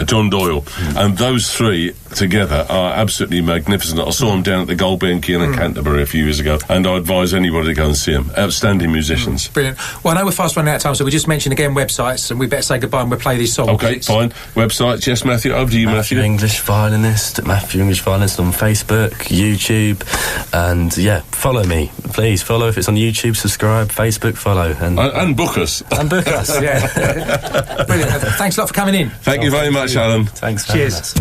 John Doyle. And those three together are absolutely magnificent. I saw them down at the Goldbean Keel in Canterbury a few years ago, and I advise anybody to go and see them. Outstanding musicians. Brilliant. Well, I know we're fast running out of time, so we just mention again websites, and we better say goodbye and we'll play these songs. Okay, fine. Websites, yes, Matthew. Over to you, Matthew. English Violinist on Facebook, YouTube, and follow me. Please follow. If it's on YouTube, subscribe. Facebook, follow. And book us. And book us, Brilliant. Thanks a lot for coming in. Thank you very much, Alan. Thanks. Cheers.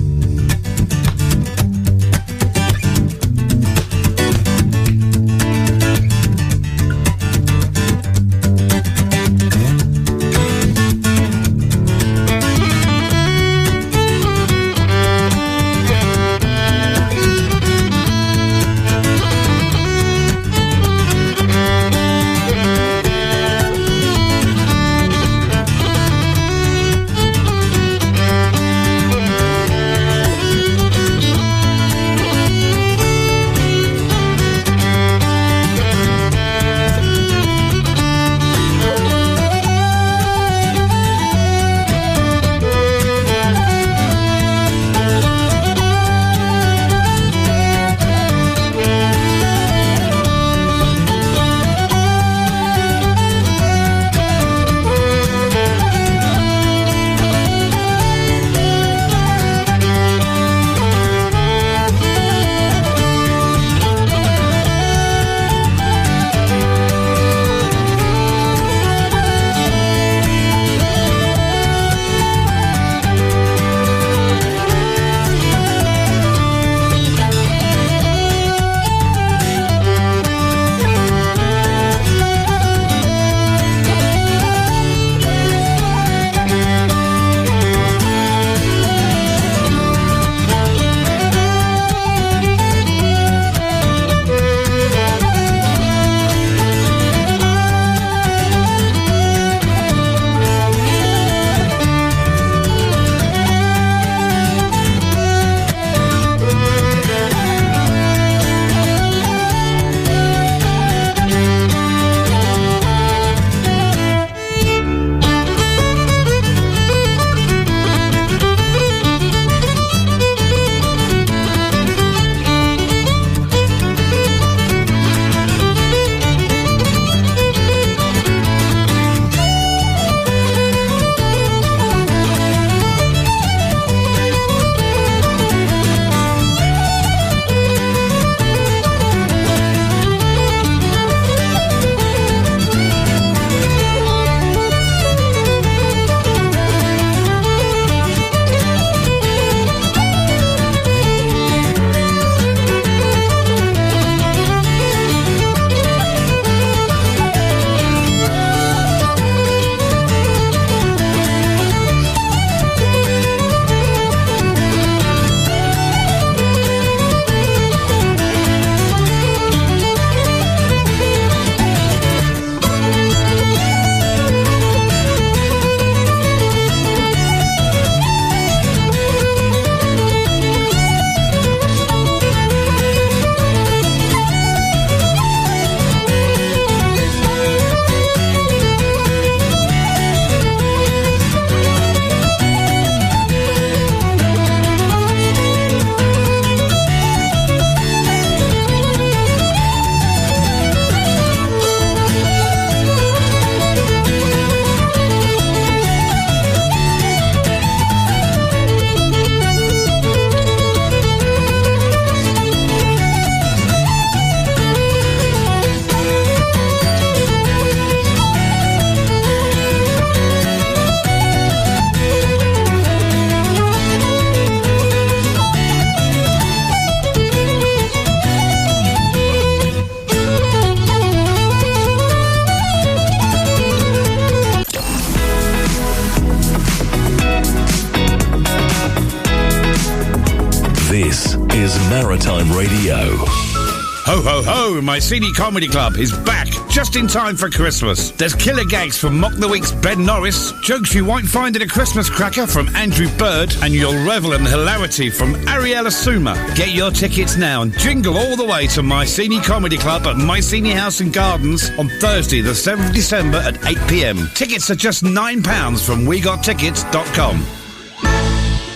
Maritime Radio. Ho, ho, ho! My Mycenae Comedy Club is back, just in time for Christmas. There's killer gags from Mock the Week's Ben Norris, jokes you won't find in a Christmas cracker from Andrew Bird, and you'll revel in the hilarity from Ariel Asuma. Get your tickets now and jingle all the way to My Mycenae Comedy Club at Mycenae House and Gardens on Thursday, the 7th of December at 8 p.m. Tickets are just £9 from WeGotTickets.com.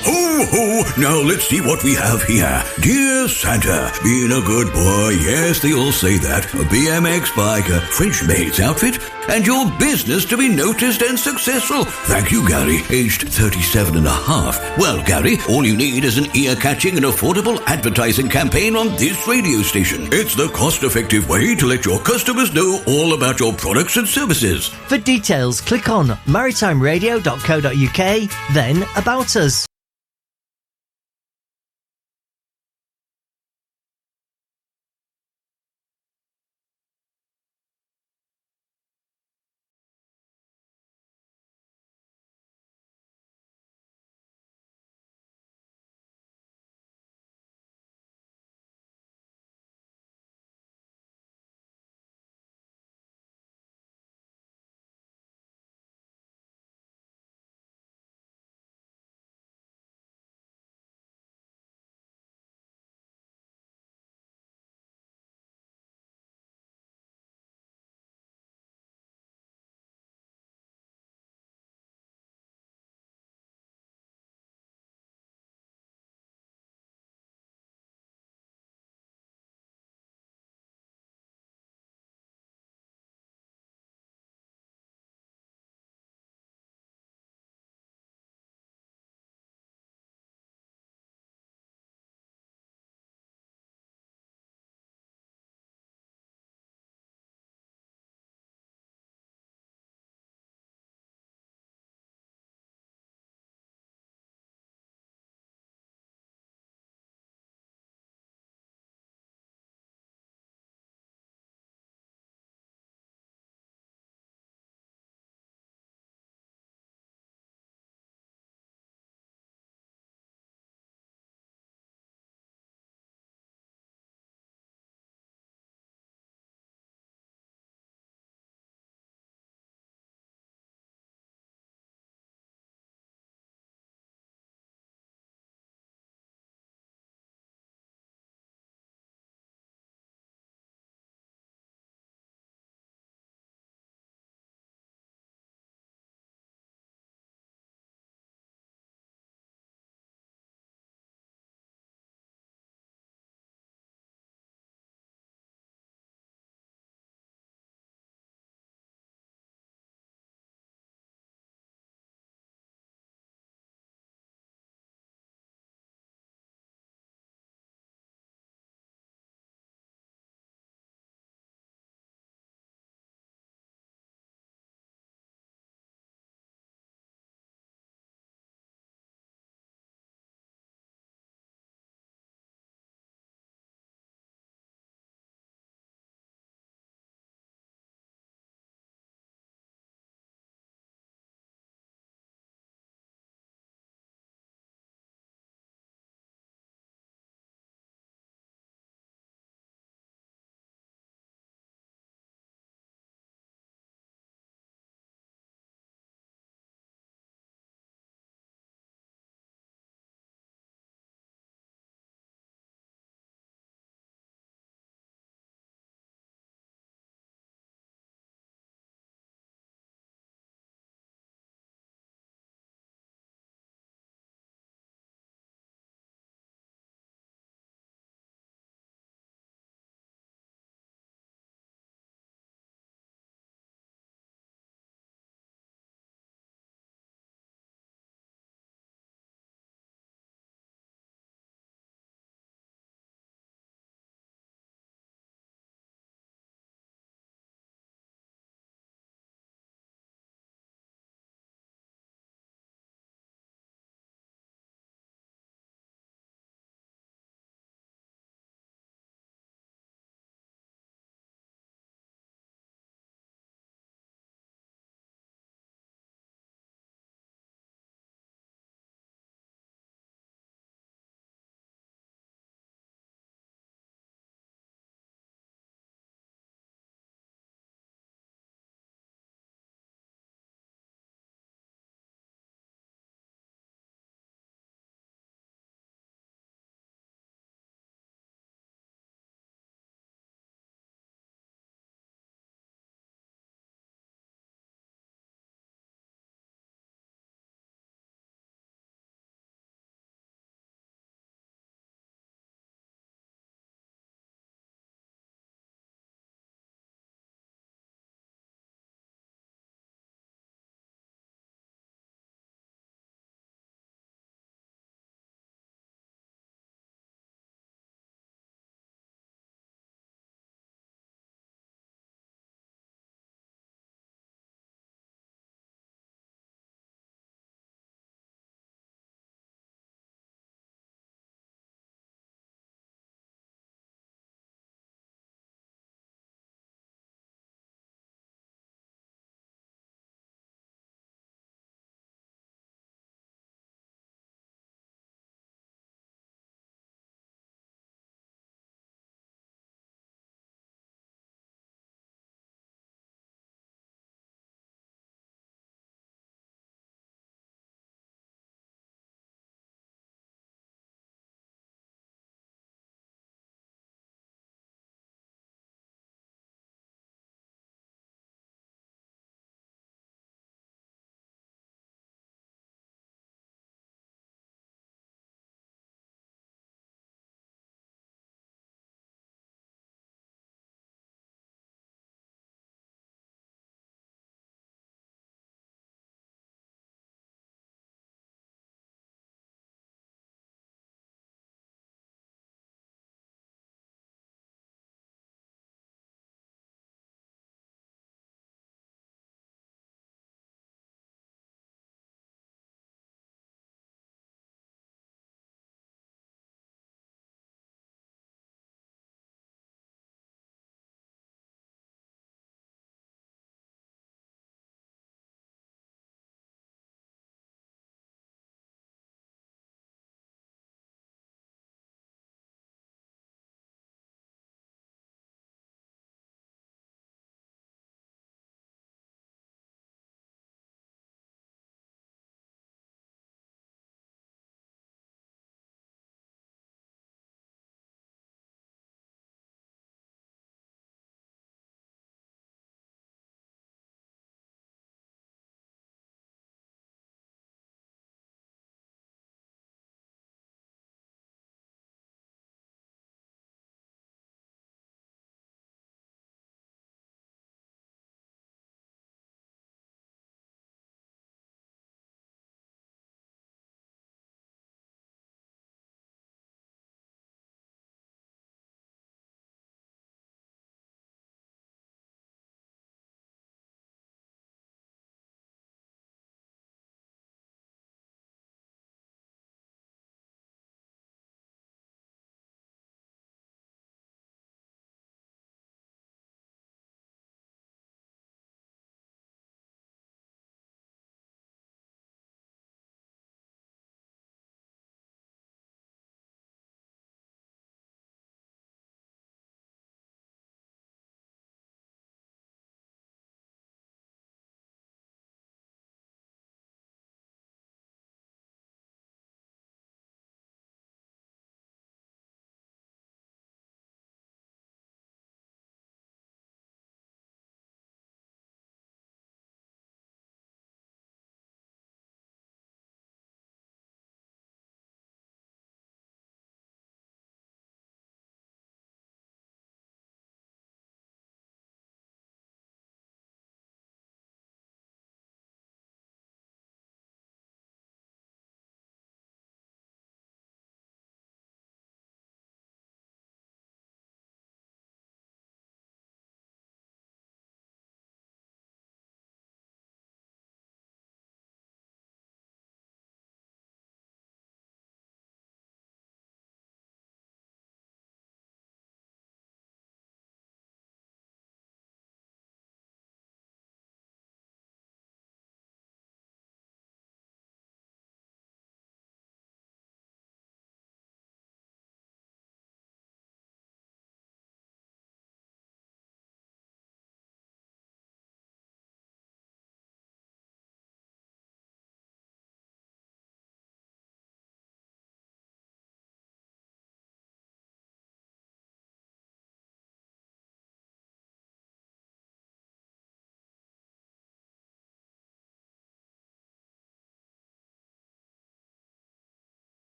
Ho, ho! Now let's see what we have here. Dear Santa, being a good boy, yes, they all say that. A BMX bike, a French maid's outfit, and your business to be noticed and successful. Thank you, Gary, aged 37 and a half. Well, Gary, all you need is an ear-catching and affordable advertising campaign on this radio station. It's the cost-effective way to let your customers know all about your products and services. For details, click on maritimeradio.co.uk, then About Us.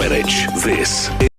Greenwich. This is